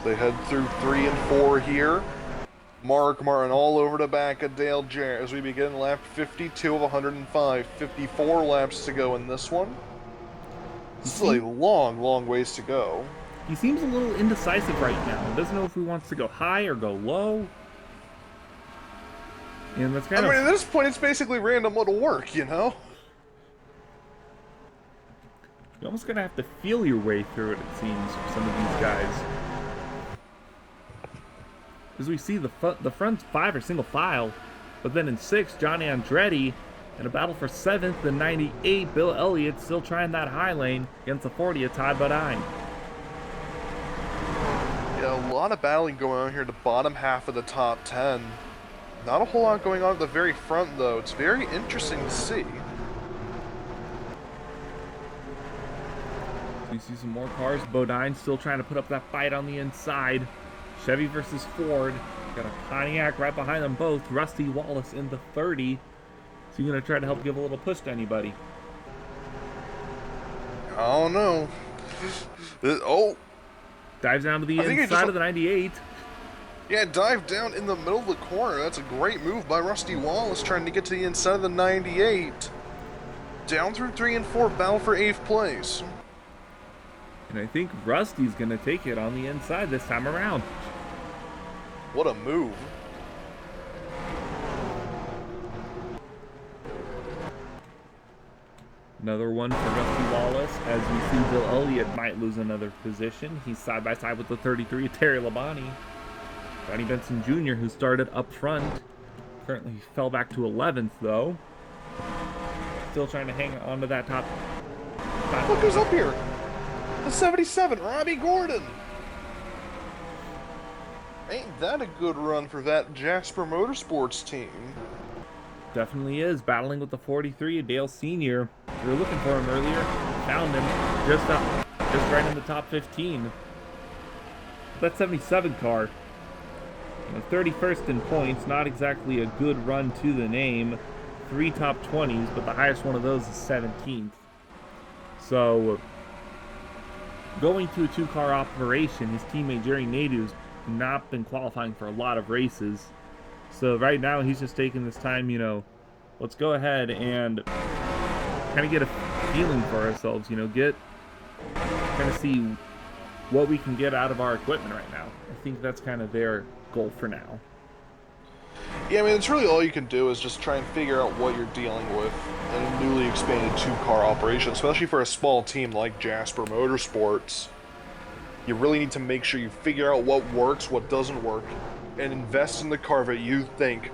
They head through 3 and 4 here. Mark Martin all over the back of Dale Jarrett as we begin lap 52 of 105. 54 laps to go in this one. Still a long, long ways to go. He seems a little indecisive right now. He doesn't know if he wants to go high or go low. And that's kind of... at this point, it's basically random what'll work, You're almost going to have to feel your way through it, it seems, for some of these guys. As we see, the front 5 are single file, but then in 6, Johnny Andretti, in a battle for 7th and 98, Bill Elliott still trying that high lane against the 40 of Todd Bodine. Yeah, a lot of battling going on here at the bottom half of the top 10. Not a whole lot going on at the very front, though. It's very interesting to see. We see some more cars. Bodine still trying to put up that fight on the inside. Chevy versus Ford. Got a Pontiac right behind them both. Rusty Wallace in the 30. So you're going to try to help give a little push to anybody? I don't know. Oh. Dives down to the inside of the 98. Yeah, dive down in the middle of the corner. That's a great move by Rusty Wallace trying to get to the inside of the 98. Down through 3 and 4, battle for 8th place. And I think Rusty's going to take it on the inside this time around. What a move. Another one for Rusty Wallace, as we see Bill Elliott might lose another position. He's side by side with the 33, Terry Labonte. Johnny Benson Jr., who started up front, currently fell back to 11th, though. Still trying to hang on to that top. Look who's up here. The 77, Robbie Gordon. Ain't that a good run for that Jasper Motorsports team? Definitely is. Battling with the 43, Dale Sr. We were looking for him earlier. Found him just right in the top 15. That 77 car. 31st in points, not exactly a good run to the name. 3 top 20s, but the highest one of those is 17th. So going to a two-car operation, his teammate Jerry Nadeau's not been qualifying for a lot of races. So right now he's just taking this time, let's go ahead and kind of get a feeling for ourselves, kind of see what we can get out of our equipment right now. I think that's kind of their goal for now. Yeah, I mean, it's really all you can do is just try and figure out what you're dealing with in a newly expanded two-car operation, especially for a small team like Jasper Motorsports. You really need to make sure you figure out what works, what doesn't work, and invest in the car that you think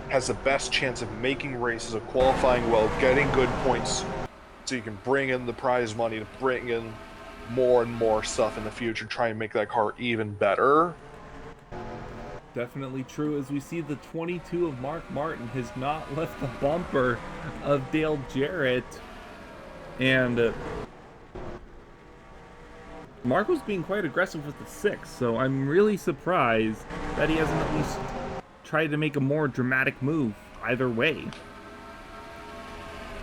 has the best chance of making races, of qualifying well, getting good points, so you can bring in the prize money to bring in more and more stuff in the future, try and make that car even better. Definitely true, as we see the 22 of Mark Martin has not left the bumper of Dale Jarrett, and Mark was being quite aggressive with the 6, so I'm really surprised that he hasn't at least tried to make a more dramatic move either way.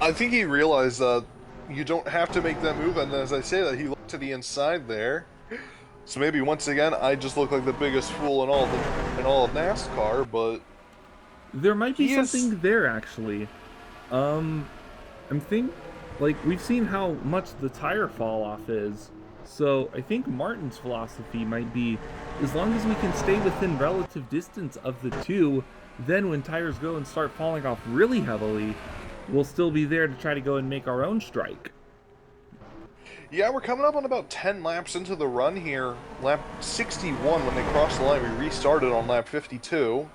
I think he realized that you don't have to make that move, and as I say that, he looked to the inside there. So maybe once again, I just look like the biggest fool in all of NASCAR, but there might be something there actually. I'm thinking, we've seen how much the tire fall off is. So I think Martin's philosophy might be, as long as we can stay within relative distance of the two, then when tires go and start falling off really heavily, we'll still be there to try to go and make our own strike. Yeah, we're coming up on about 10 laps into the run here. Lap 61, when they crossed the line, we restarted on lap 52.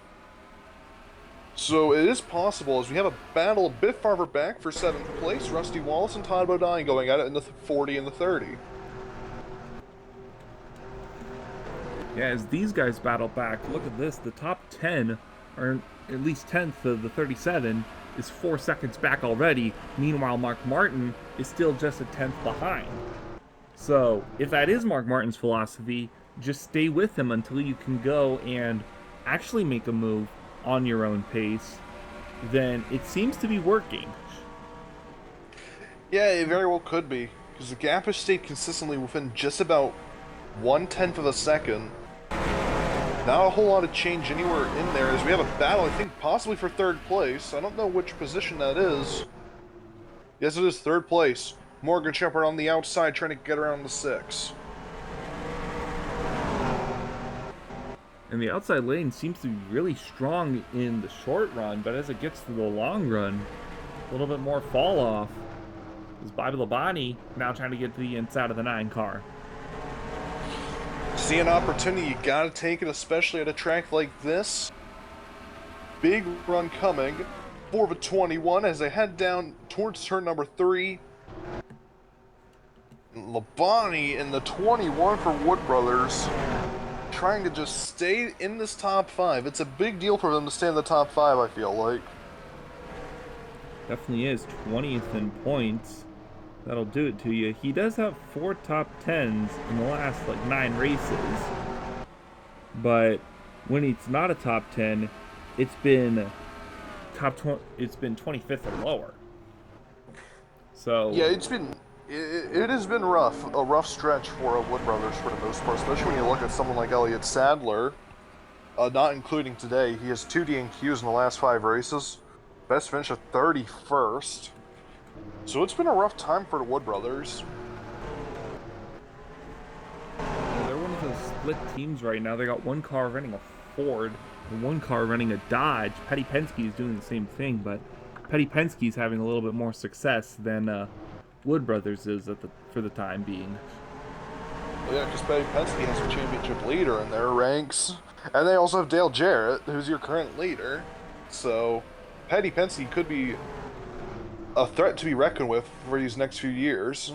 So it is possible, as we have a battle a bit farther back for 7th place, Rusty Wallace and Todd Bodine going at it in the 40 and the 30. Yeah, as these guys battle back, look at this, the top 10, or at least 10th of the 37, is 4 seconds back already. Meanwhile, Mark Martin is still just a 10th behind. So, if that is Mark Martin's philosophy, just stay with him until you can go and actually make a move on your own pace, then it seems to be working. Yeah, it very well could be, because the gap has stayed consistently within just about 1/10 of a second. Not a whole lot of change anywhere in there, as we have a battle, I think, possibly for 3rd place. I don't know which position that is. Yes, it is 3rd place. Morgan Shepherd on the outside trying to get around the 6. And the outside lane seems to be really strong in the short run, but as it gets to the long run, a little bit more fall off. As Bobby Labonte now trying to get to the inside of the 9 car. See an opportunity, you gotta take it, especially at a track like this. Big run coming for the 21 as they head down towards turn number 3. Labonte in the 21 for Wood Brothers, trying to just stay in this top 5. It's a big deal for them to stay in the top 5, I feel like. Definitely is. 20th in points. That'll do it to you. He does have 4 top 10s in the last 9 races, but when it's not a top 10, it's been it's been 25th or lower. So yeah, it has been rough, a rough stretch for Wood Brothers for the most part, especially when you look at someone like Elliott Sadler. Not including today, he has 2 DNQs in the last 5 races. Best finish of 31st. So it's been a rough time for the Wood Brothers. Yeah, they're one of those split teams right now. They got one car running a Ford and one car running a Dodge. Petty Penske is doing the same thing, but Petty Penske is having a little bit more success than Wood Brothers is for the time being. Well, yeah, because Petty Penske has a championship leader in their ranks. And they also have Dale Jarrett, who's your current leader. So Petty Penske could be a threat to be reckoned with for these next few years.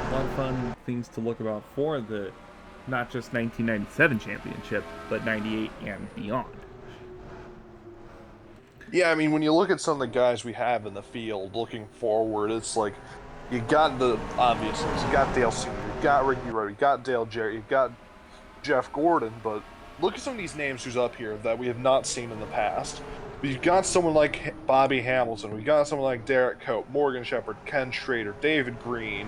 A lot of fun things to look about for the not just 1997 championship, but 98 and beyond. Yeah, I mean, when you look at some of the guys we have in the field looking forward, it's like, you got the obvious ones. You got Dale Sr., you got Ricky Rowe, you got Dale Jarrett, you got Jeff Gordon, but look at some of these names who's up here that we have not seen in the past. We've got someone like Bobby Hamilton. We got someone like Derek Cope, Morgan Shepherd, Ken Schrader, David Green.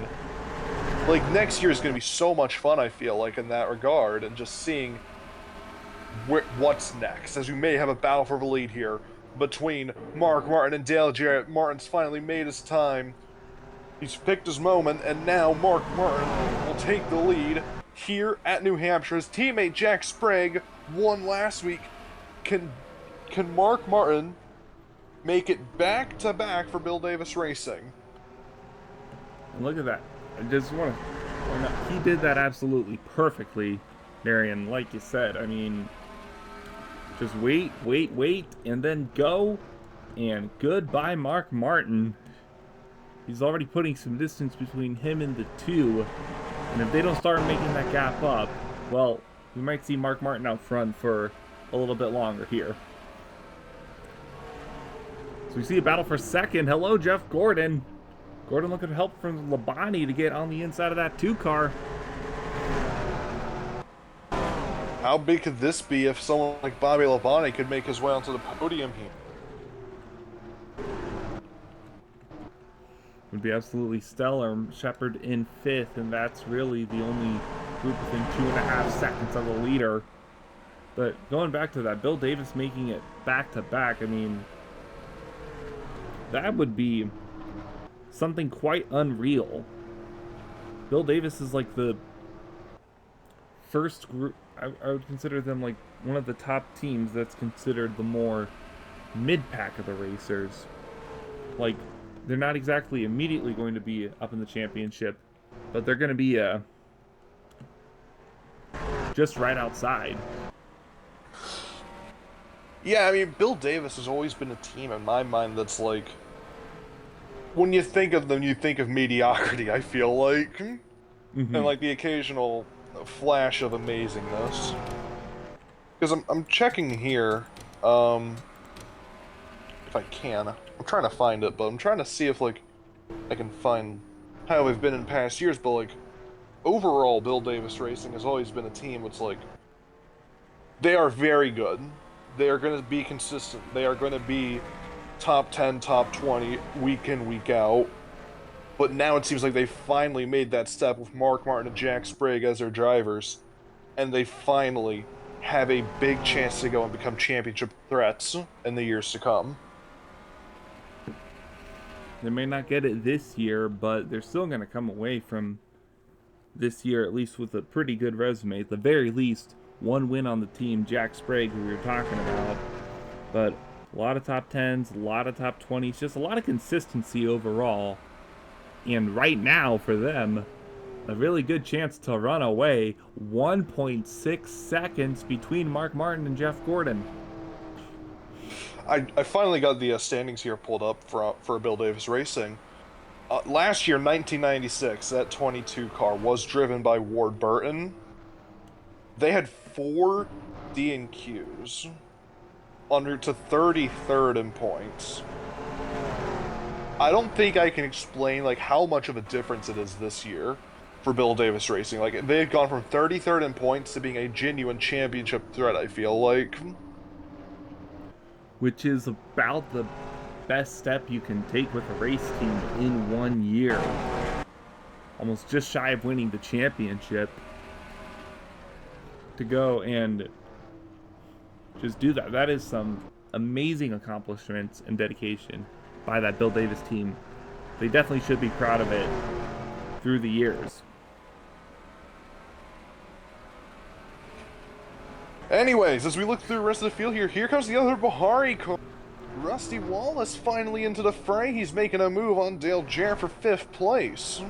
Like, next year is going to be so much fun, I feel like, in that regard, and just seeing what's next, as we may have a battle for the lead here between Mark Martin and Dale Jarrett. Martin's finally made his time. He's picked his moment, and now Mark Martin will take the lead here at New Hampshire. His teammate Jack Sprague won last week. Can Mark Martin make it back-to-back for Bill Davis Racing? And look at that. I just want to point out, he did that absolutely perfectly, Darien. Like you said, I mean, just wait, and then go, and goodbye, Mark Martin. He's already putting some distance between him and the two, and if they don't start making that gap up, well, we might see Mark Martin out front for a little bit longer here. So we see a battle for second. Hello, Jeff Gordon. Gordon looking for help from Labonte to get on the inside of that 2-car. How big could this be if someone like Bobby Labonte could make his way onto the podium here? Would be absolutely stellar. Shepherd in 5th, and that's really the only group within 2.5 seconds of the leader. But going back to that, Bill Davis making it back-to-back, I mean, that would be something quite unreal. Bill Davis is like the first group, I would consider them like one of the top teams that's considered the more mid-pack of the racers. Like, they're not exactly immediately going to be up in the championship, but they're going to be just right outside. Yeah, I mean, Bill Davis has always been a team in my mind that's like, when you think of them, you think of mediocrity, I feel like. And like the occasional flash of amazingness. Because I'm checking here, if I can. I'm trying to find it, but I'm trying to see if, like, I can find how they've been in past years, but, like, overall, Bill Davis Racing has always been a team that's, like, they are very good. They are going to be consistent. They are going to be top 10, top 20, week in, week out. But now it seems like they finally made that step with Mark Martin and Jack Sprague as their drivers. And they finally have a big chance to go and become championship threats in the years to come. They may not get it this year, but they're still going to come away from this year, at least with a pretty good resume. At the very least, one win on the team, Jack Sprague, who we were talking about. But a lot of top 10s, a lot of top 20s, just a lot of consistency overall. And right now, for them, a really good chance to run away. 1.6 seconds between Mark Martin and Jeff Gordon. I finally got the standings here pulled up for Bill Davis Racing. Last year, 1996, that 22 car was driven by Ward Burton. They had 4 D&Qs, en route to 33rd in points. I don't think I can explain like how much of a difference it is this year for Bill Davis Racing. Like, they've gone from 33rd in points to being a genuine championship threat, I feel like. Which is about the best step you can take with a race team in 1 year. Almost just shy of winning the championship. To go and just do that. That is some amazing accomplishments and dedication by that Bill Davis team. They definitely should be proud of it through the years. Anyways, as we look through the rest of the field here comes the other Bahari car. Rusty Wallace finally into the fray. He's making a move on Dale Jarrett for 5th place.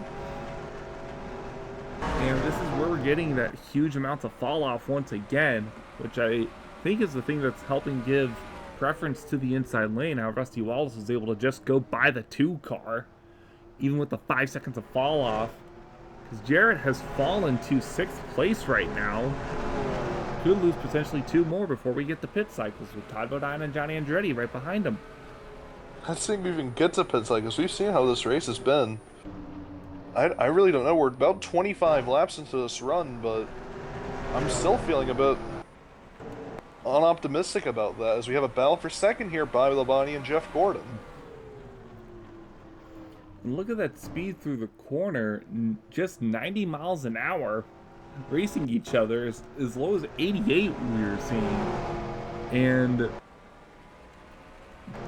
And this is where we're getting that huge amount of fall off once again, which I think is the thing that's helping give preference to the inside lane. How Rusty Wallace was able to just go by the 2 car, even with the 5 seconds of fall off, because Jarrett has fallen to 6th place right now. Could lose potentially 2 more before we get to pit cycles with Todd Bodine and Johnny Andretti right behind him. I think we even get to pit cycles. We've seen how this race has been. I really don't know. We're about 25 laps into this run, but I'm still feeling a bit unoptimistic about that, as we have a battle for second here, Bobby Labonte and Jeff Gordon. And look at that speed through the corner, just 90 miles an hour, racing each other as low as 88 we were seeing. And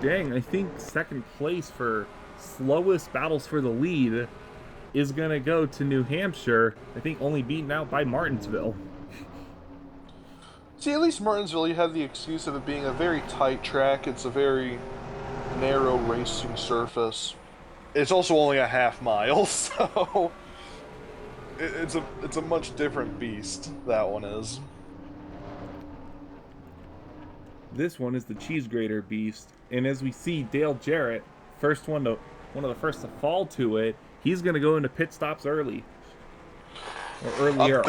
dang, I think second place for slowest battles for the lead is gonna go to New Hampshire, I think only beaten out by Martinsville. See, at least Martinsville, you have the excuse of it being a very tight track. It's a very narrow racing surface. It's also only a half mile, so it's a much different beast, that one is. This one is the cheese grater beast, and as we see Dale Jarrett, one of the first to fall to it, he's gonna go into pit stops early. Or earlier.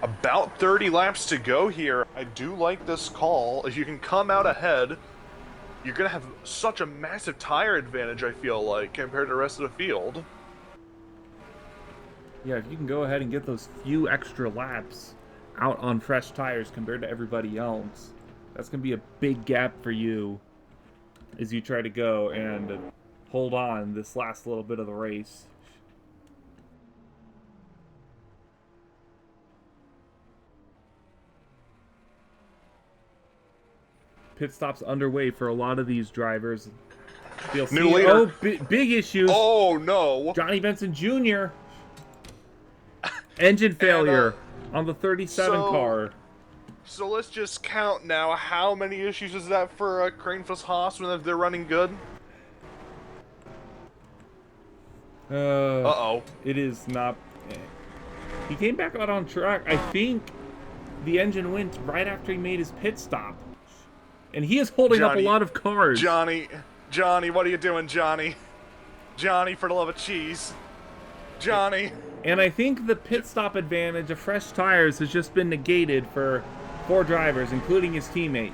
About 30 laps to go here. I do like this call. If you can come out ahead, you're going to have such a massive tire advantage, I feel like, compared to the rest of the field. Yeah, if you can go ahead and get those few extra laps out on fresh tires compared to everybody else, that's going to be a big gap for you as you try to go and hold on this last little bit of the race. Pit stops underway for a lot of these drivers. New leader. Big issues. Oh, no. Johnny Benson Jr. Engine failure on the 37 car. So let's just count now. How many issues is that for Kranefuss Haas when they're running good? Uh-oh. It is not... He came back out on track. I think the engine went right after he made his pit stop. And he is holding up a lot of cars. Johnny, what are you doing, Johnny? Johnny, for the love of cheese. Johnny. And I think the pit stop advantage of fresh tires has just been negated for 4 drivers, including his teammate.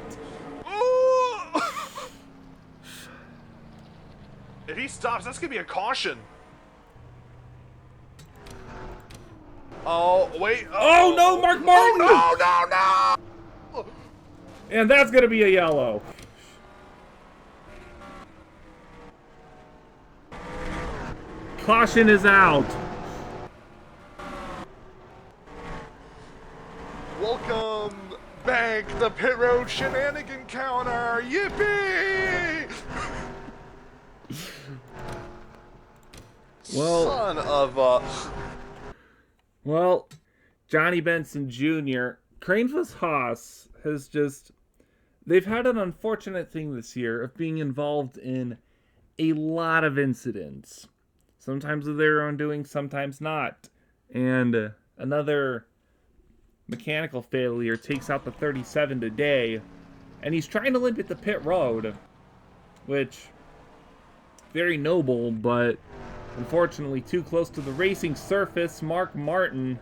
If he stops, that's going to be a caution. Oh, wait. Oh, no, Mark Martin! Oh, no! And that's going to be a yellow. Caution is out. Welcome back, the pit road shenanigan counter. Yippee! Well, son of a... Well, Johnny Benson Jr., Kranefuss Haas has just... They've had an unfortunate thing this year of being involved in a lot of incidents. Sometimes of their own doing, sometimes not. And another mechanical failure takes out the 37 today. And he's trying to limp at the pit road, which, very noble, but unfortunately too close to the racing surface. Mark Martin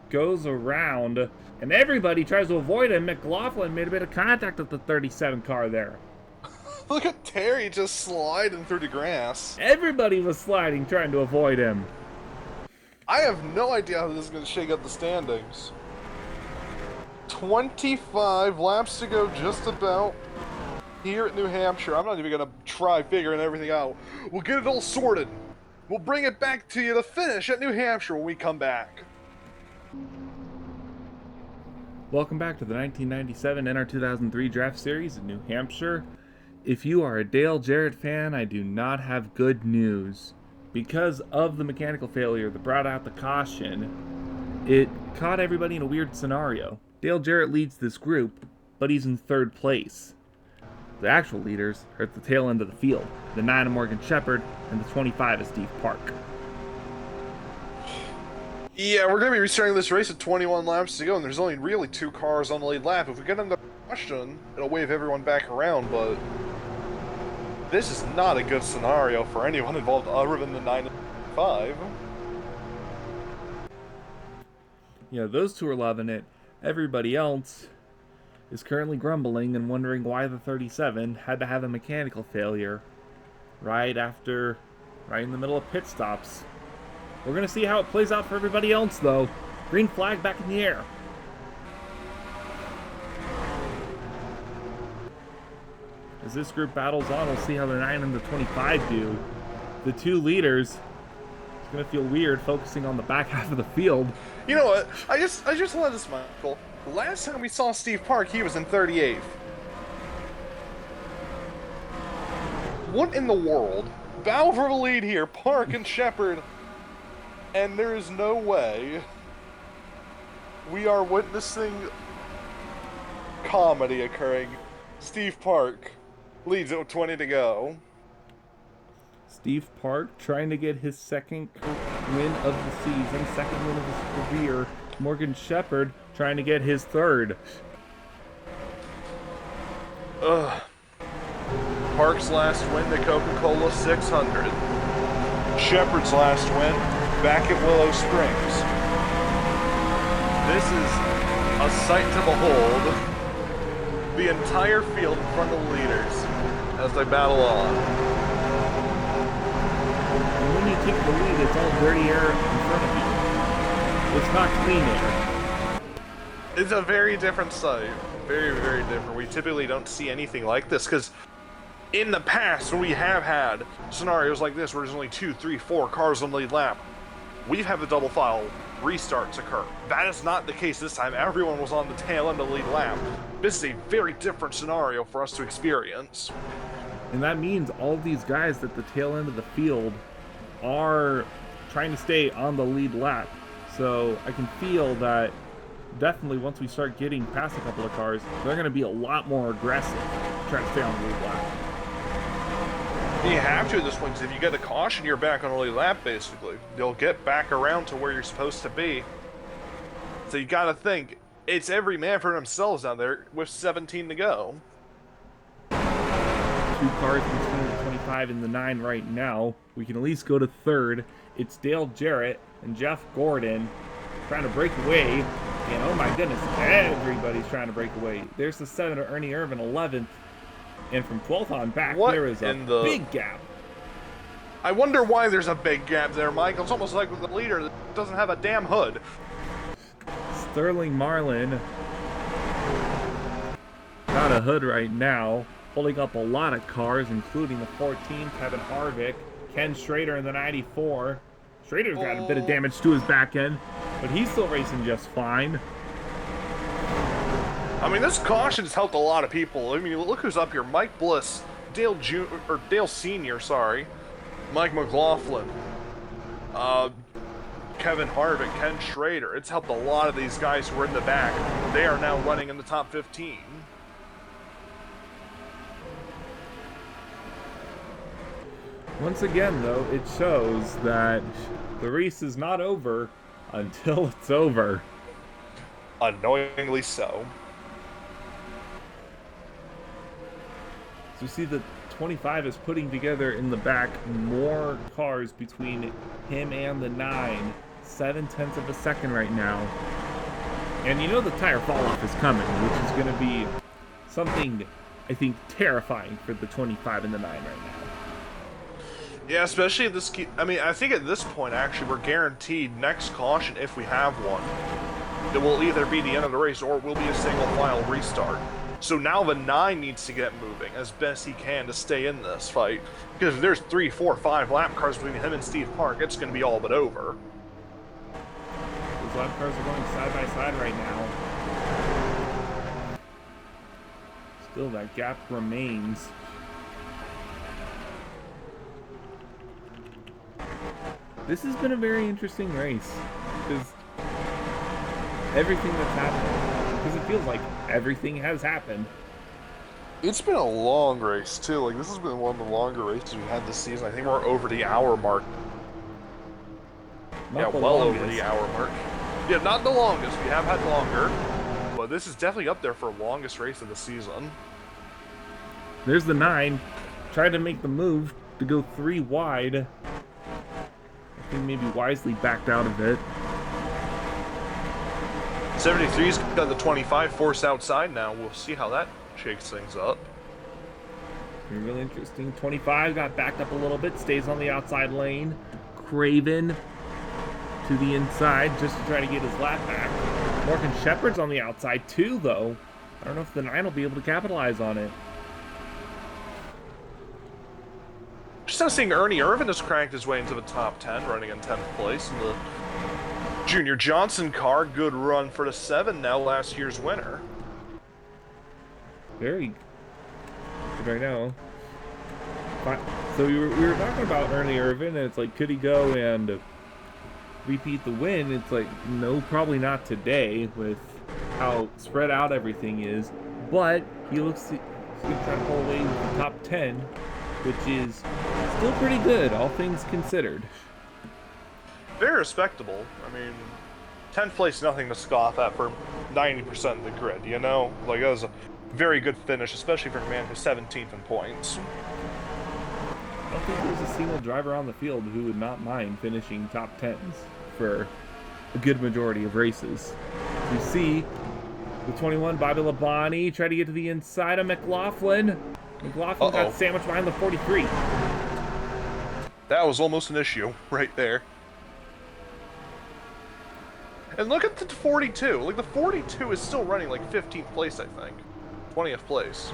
goes around, and everybody tries to avoid him. McLaughlin made a bit of contact with the 37 car there. Look at Terry just sliding through the grass. Everybody was sliding, trying to avoid him. I have no idea how this is going to shake up the standings. 25 laps to go just about here at New Hampshire. I'm not even going to try figuring everything out. We'll get it all sorted. We'll bring it back to you to finish at New Hampshire when we come back. Welcome back to the 1997 NR2003 Draft Series in New Hampshire. If you are a Dale Jarrett fan, I do not have good news. Because of the mechanical failure that brought out the caution, it caught everybody in a weird scenario. Dale Jarrett leads this group, but he's in 3rd place. The actual leaders are at the tail end of the field. The 9 of Morgan Shepherd, and the 25 is Steve Park. Yeah, we're going to be restarting this race at 21 laps to go, and there's only really 2 cars on the lead lap. If we get into caution, it'll wave everyone back around, but this is not a good scenario for anyone involved other than the 9 and 5. Yeah, those 2 are loving it. Everybody else is currently grumbling and wondering why the 37 had to have a mechanical failure right in the middle of pit stops. We're going to see how it plays out for everybody else, though. Green flag back in the air. As this group battles on, we'll see how the 9 and the 25 do. The two leaders, it's going to feel weird focusing on the back half of the field. You know what? I just love this, Michael. Last time we saw Steve Park, he was in 38th. What in the world? Battle for the lead here, Park and Shepard. And there is no way we are witnessing comedy occurring. Steve Park leads it with 20 to go. Steve Park trying to get his second win of the season, second win of his career. Morgan Shepard trying to get his third. Park's last win, the Coca-Cola 600. Shepard's last win, back at Willow Springs. This is a sight to behold. The entire field in front of the leaders as they battle on. And when you take the lead, it's all dirty air in front of you. It's not clean air. It's a very different sight. Very, very different. We typically don't see anything like this because in the past, when we have had scenarios like this where there's only 2, 3, 4 cars on the lead lap, we've had the double file restarts occur. That is not the case this time. Everyone was on the tail end of the lead lap. This is a very different scenario for us to experience. And that means all of these guys at the tail end of the field are trying to stay on the lead lap. So I can feel that definitely once we start getting past a couple of cars, they're going to be a lot more aggressive trying to stay on the lead lap. You have to at this point, because if you get a caution, you're back on the lead lap, basically. You'll get back around to where you're supposed to be. So you gotta think, it's every man for themselves out there with 17 to go. 2 cars between the 25 and the 9 right now. We can at least go to third. It's Dale Jarrett and Jeff Gordon trying to break away. And oh my goodness, everybody's trying to break away. There's the 7 of Ernie Irvin, 11th. And from 12th on back, there is a big gap. I wonder why there's a big gap there, Michael. It's almost like with the leader that doesn't have a damn hood. Sterling Marlin got a hood right now, holding up a lot of cars, including the 14, Kevin Harvick, Ken Schrader in the 94. Schrader's got a bit of damage to his back end, but he's still racing just fine. I mean, this caution's helped a lot of people. I mean, look who's up here. Mike Bliss, Dale Sr., sorry, Mike McLaughlin, Kevin Harvick, Ken Schrader. It's helped a lot of these guys who were in the back. They are now running in the top 15. Once again, though, it shows that the race is not over until it's over. Annoyingly so. So you see the 25 is putting together in the back more cars between him and the 9. 7/10 of a second right now. And you know the tire fall off is coming, which is going to be something, I think, terrifying for the 25 and the 9 right now. Yeah, especially if this... I mean, I think at this point, actually, we're guaranteed next caution, if we have one. It will either be the end of the race or it will be a single file restart. So now the 9 needs to get moving as best he can to stay in this fight. Because if there's 3, 4, 5 lap cars between him and Steve Park, it's going to be all but over. Those lap cars are going side by side right now. Still, that gap remains. This has been a very interesting race. Because everything that's happened, because it feels like everything has happened. It's been a long race, too. Like, this has been one of the longer races we've had this season. I think we're over the hour mark. Not well over the hour mark. Yeah, not the longest. We have had longer. But this is definitely up there for longest race of the season. There's the 9. Tried to make the move to go 3 wide. I think maybe wisely backed out of it. 73's got the 25 force outside now. We'll see how that shakes things up. Really interesting. 25 got backed up a little bit, stays on the outside lane. Craven to the inside just to try to get his lap back. Morgan Shepard's on the outside too, though. I don't know if the 9 will be able to capitalize on it. now seeing Ernie Irvin has cranked his way into the top 10, running in 10th place in the Junior Johnson car. Good run for the 7 now, last year's winner. Very good right now. So we were talking about Ernie Irvin, and it's like, could he go and repeat the win? It's like, no, probably not today with how spread out everything is. But he looks he's going to try to pull away with the top 10, which is still pretty good, all things considered. Very respectable. I mean, 10th place, nothing to scoff at for 90% of the grid, you know? Like, that was a very good finish, especially for a man who's 17th in points. I don't think there's a single driver on the field who would not mind finishing top 10s for a good majority of races. You see, the 21, Bobby Labonte, try to get to the inside of McLaughlin. McLaughlin got sandwiched behind the 43. That was almost an issue right there. And look at the 42. Like, the 42 is still running like 15th place, I think. 20th place.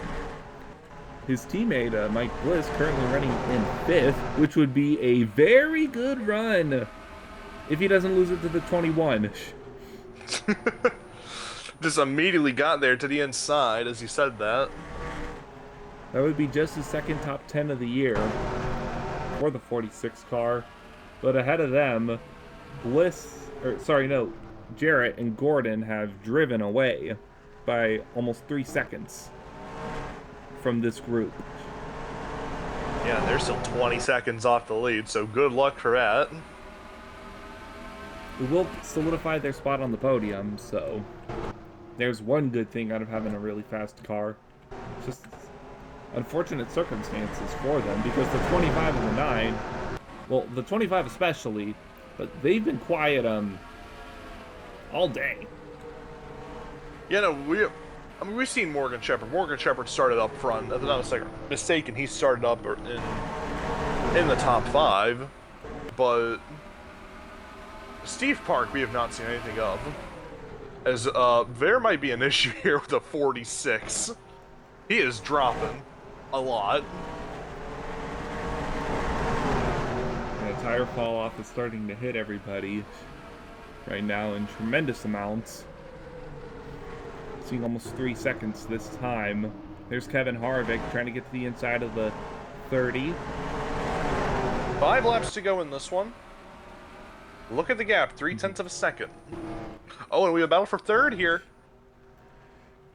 His teammate, Mike Bliss, currently running in 5th, which would be a very good run if he doesn't lose it to the 21. Just immediately got there to the inside as you said that. That would be just his second top 10 of the year for the 46 car. But ahead of them, Jarrett and Gordon have driven away by almost 3 seconds from this group. Yeah, they're still 20 seconds off the lead, so good luck for that. It will solidify their spot on the podium, so there's one good thing out of having a really fast car. It's just unfortunate circumstances for them, because the 25 and the 9, well, the 25 especially, but they've been quiet all day. Yeah, no, we've seen Morgan Shepherd. Morgan Shepherd started up front. If I'm not mistaken, he started up in the top 5. But Steve Park, we have not seen anything of. As there might be an issue here with the 46. He is dropping a lot. And a tire fall off is starting to hit everybody right now in tremendous amounts. Seeing almost 3 seconds this time. There's Kevin Harvick trying to get to the inside of the 30. 5 laps to go in this one. Look at the gap, 0.3 of a second. Oh, and we have a battle for 3rd here.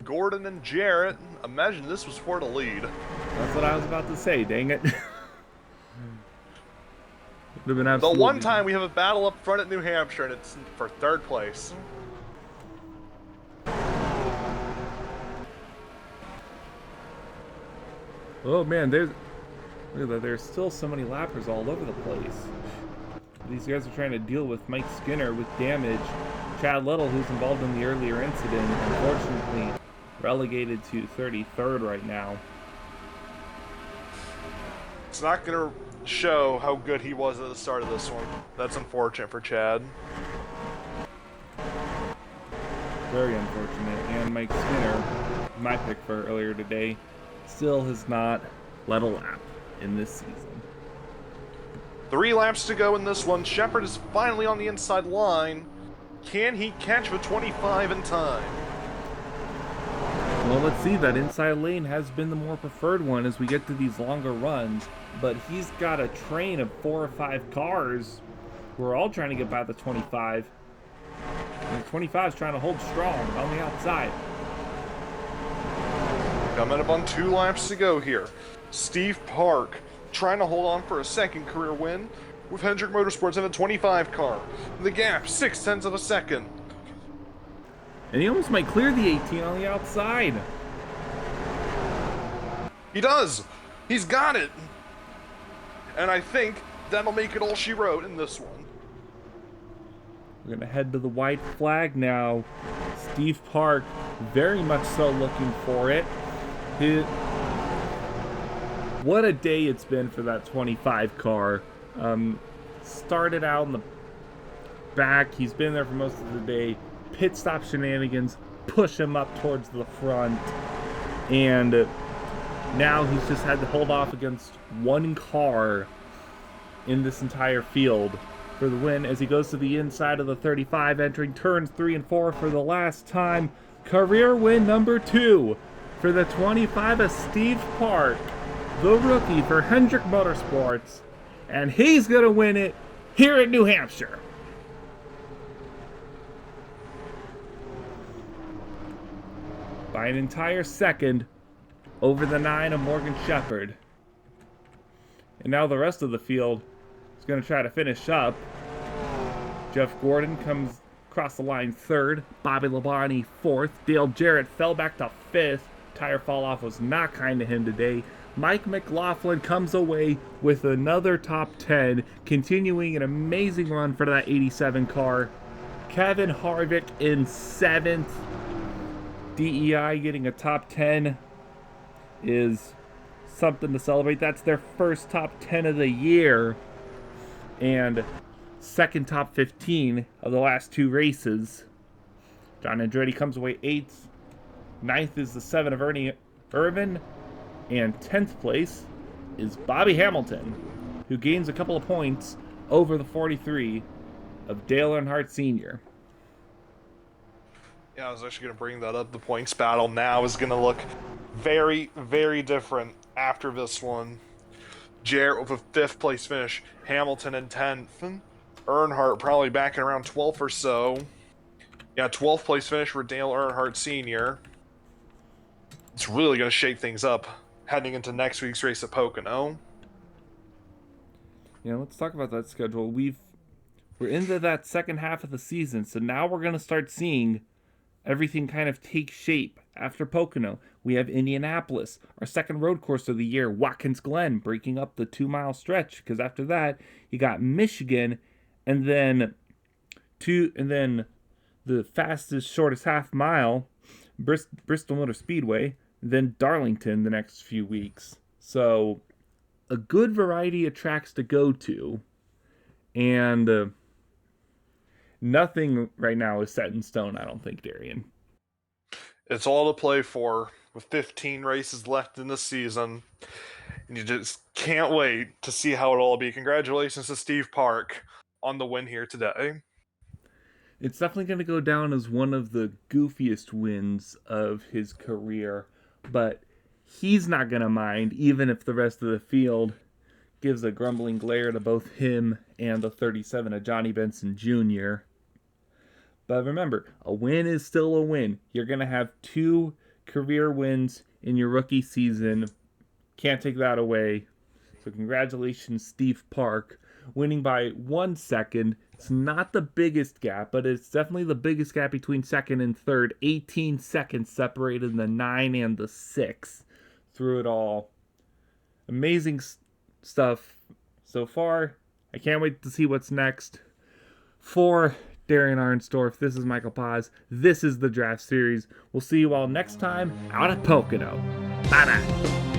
Gordon and Jarrett. Imagine this was for the lead. That's what I was about to say, dang it. Would have been the one time we have a battle up front at New Hampshire, and it's for 3rd place. Oh man, there's still so many lappers all over the place. These guys are trying to deal with Mike Skinner with damage. Chad Little, who's involved in the earlier incident, unfortunately relegated to 33rd right now. It's not going to show how good he was at the start of this one. That's unfortunate for Chad. Very unfortunate. And Mike Skinner, my pick for earlier today, still has not led a lap in this season. 3 laps to go in this one. Shepherd is finally on the inside line. Can he catch the 25 in time? Well, let's see. That inside lane has been the more preferred one as we get to these longer runs, but he's got a train of 4 or 5 cars who are all trying to get by the 25. And the 25 is trying to hold strong on the outside. Coming up on 2 laps to go here. Steve Park trying to hold on for a second career win with Hendrick Motorsports in a 25 car. The gap, 0.6 of a second. And he almost might clear the 18 on the outside. He does! He's got it! And I think that'll make it all she wrote in this one. We're going to head to the white flag now. Steve Park, very much so looking for it. What a day it's been for that 25 car. Started out in the back. He's been there for most of the day. Pit stop shenanigans push him up towards the front. And now he's just had to hold off against one car in this entire field for the win as he goes to the inside of the 35, entering turns 3 and 4 for the last time. Career win number 2 for the 25 of Steve Park, the rookie for Hendrick Motorsports, and he's going to win it here in New Hampshire. By an entire second over the 9 of Morgan Shepherd. And now the rest of the field is going to try to finish up. Jeff Gordon comes across the line 3rd. Bobby Labonte 4th. Dale Jarrett fell back to 5th. Tire fall off was not kind to him today. Mike McLaughlin comes away with another top 10, continuing an amazing run for that 87 car. Kevin Harvick in 7th. DEI getting a top 10 is something to celebrate. That's their first top 10 of the year and second top 15 of the last 2 races. John Andretti comes away 8th. 9th is the 7 of Ernie Irvin, and 10th place is Bobby Hamilton, who gains a couple of points over the 43 of Dale Earnhardt Sr. Yeah, I was actually going to bring that up. The points battle now is going to look very, very different after this one. Jarrett with a 5th place finish, Hamilton in 10th, Earnhardt probably back in around 12th or so. Yeah, 12th place finish for Dale Earnhardt Sr. It's really going to shake things up heading into next week's race at Pocono. Yeah, let's talk about that schedule. We're into that second half of the season, so now we're going to start seeing everything kind of take shape. After Pocono, we have Indianapolis, our second road course of the year, Watkins Glen, breaking up the 2-mile stretch, because after that, you got Michigan, and then the fastest, shortest half mile, Bristol Motor Speedway, then Darlington the next few weeks. So, a good variety of tracks to go to, and nothing right now is set in stone, I don't think, Darien. It's all to play for with 15 races left in the season. And you just can't wait to see how it'll all be. Congratulations to Steve Park on the win here today. It's definitely going to go down as one of the goofiest wins of his career, but he's not going to mind, even if the rest of the field gives a grumbling glare to both him and the 37 of Johnny Benson Jr. But remember, a win is still a win. You're going to have 2 career wins in your rookie season. Can't take that away. So congratulations, Steve Park, winning by 1 second. It's not the biggest gap, but it's definitely the biggest gap between second and third. 18 seconds separated the 9 and the 6 through it all. Amazing stuff so far. I can't wait to see what's next. For Darien Arnsdorff, this is Michael Paz. This is the Draft Series. We'll see you all next time out at Pocono. Bye-bye.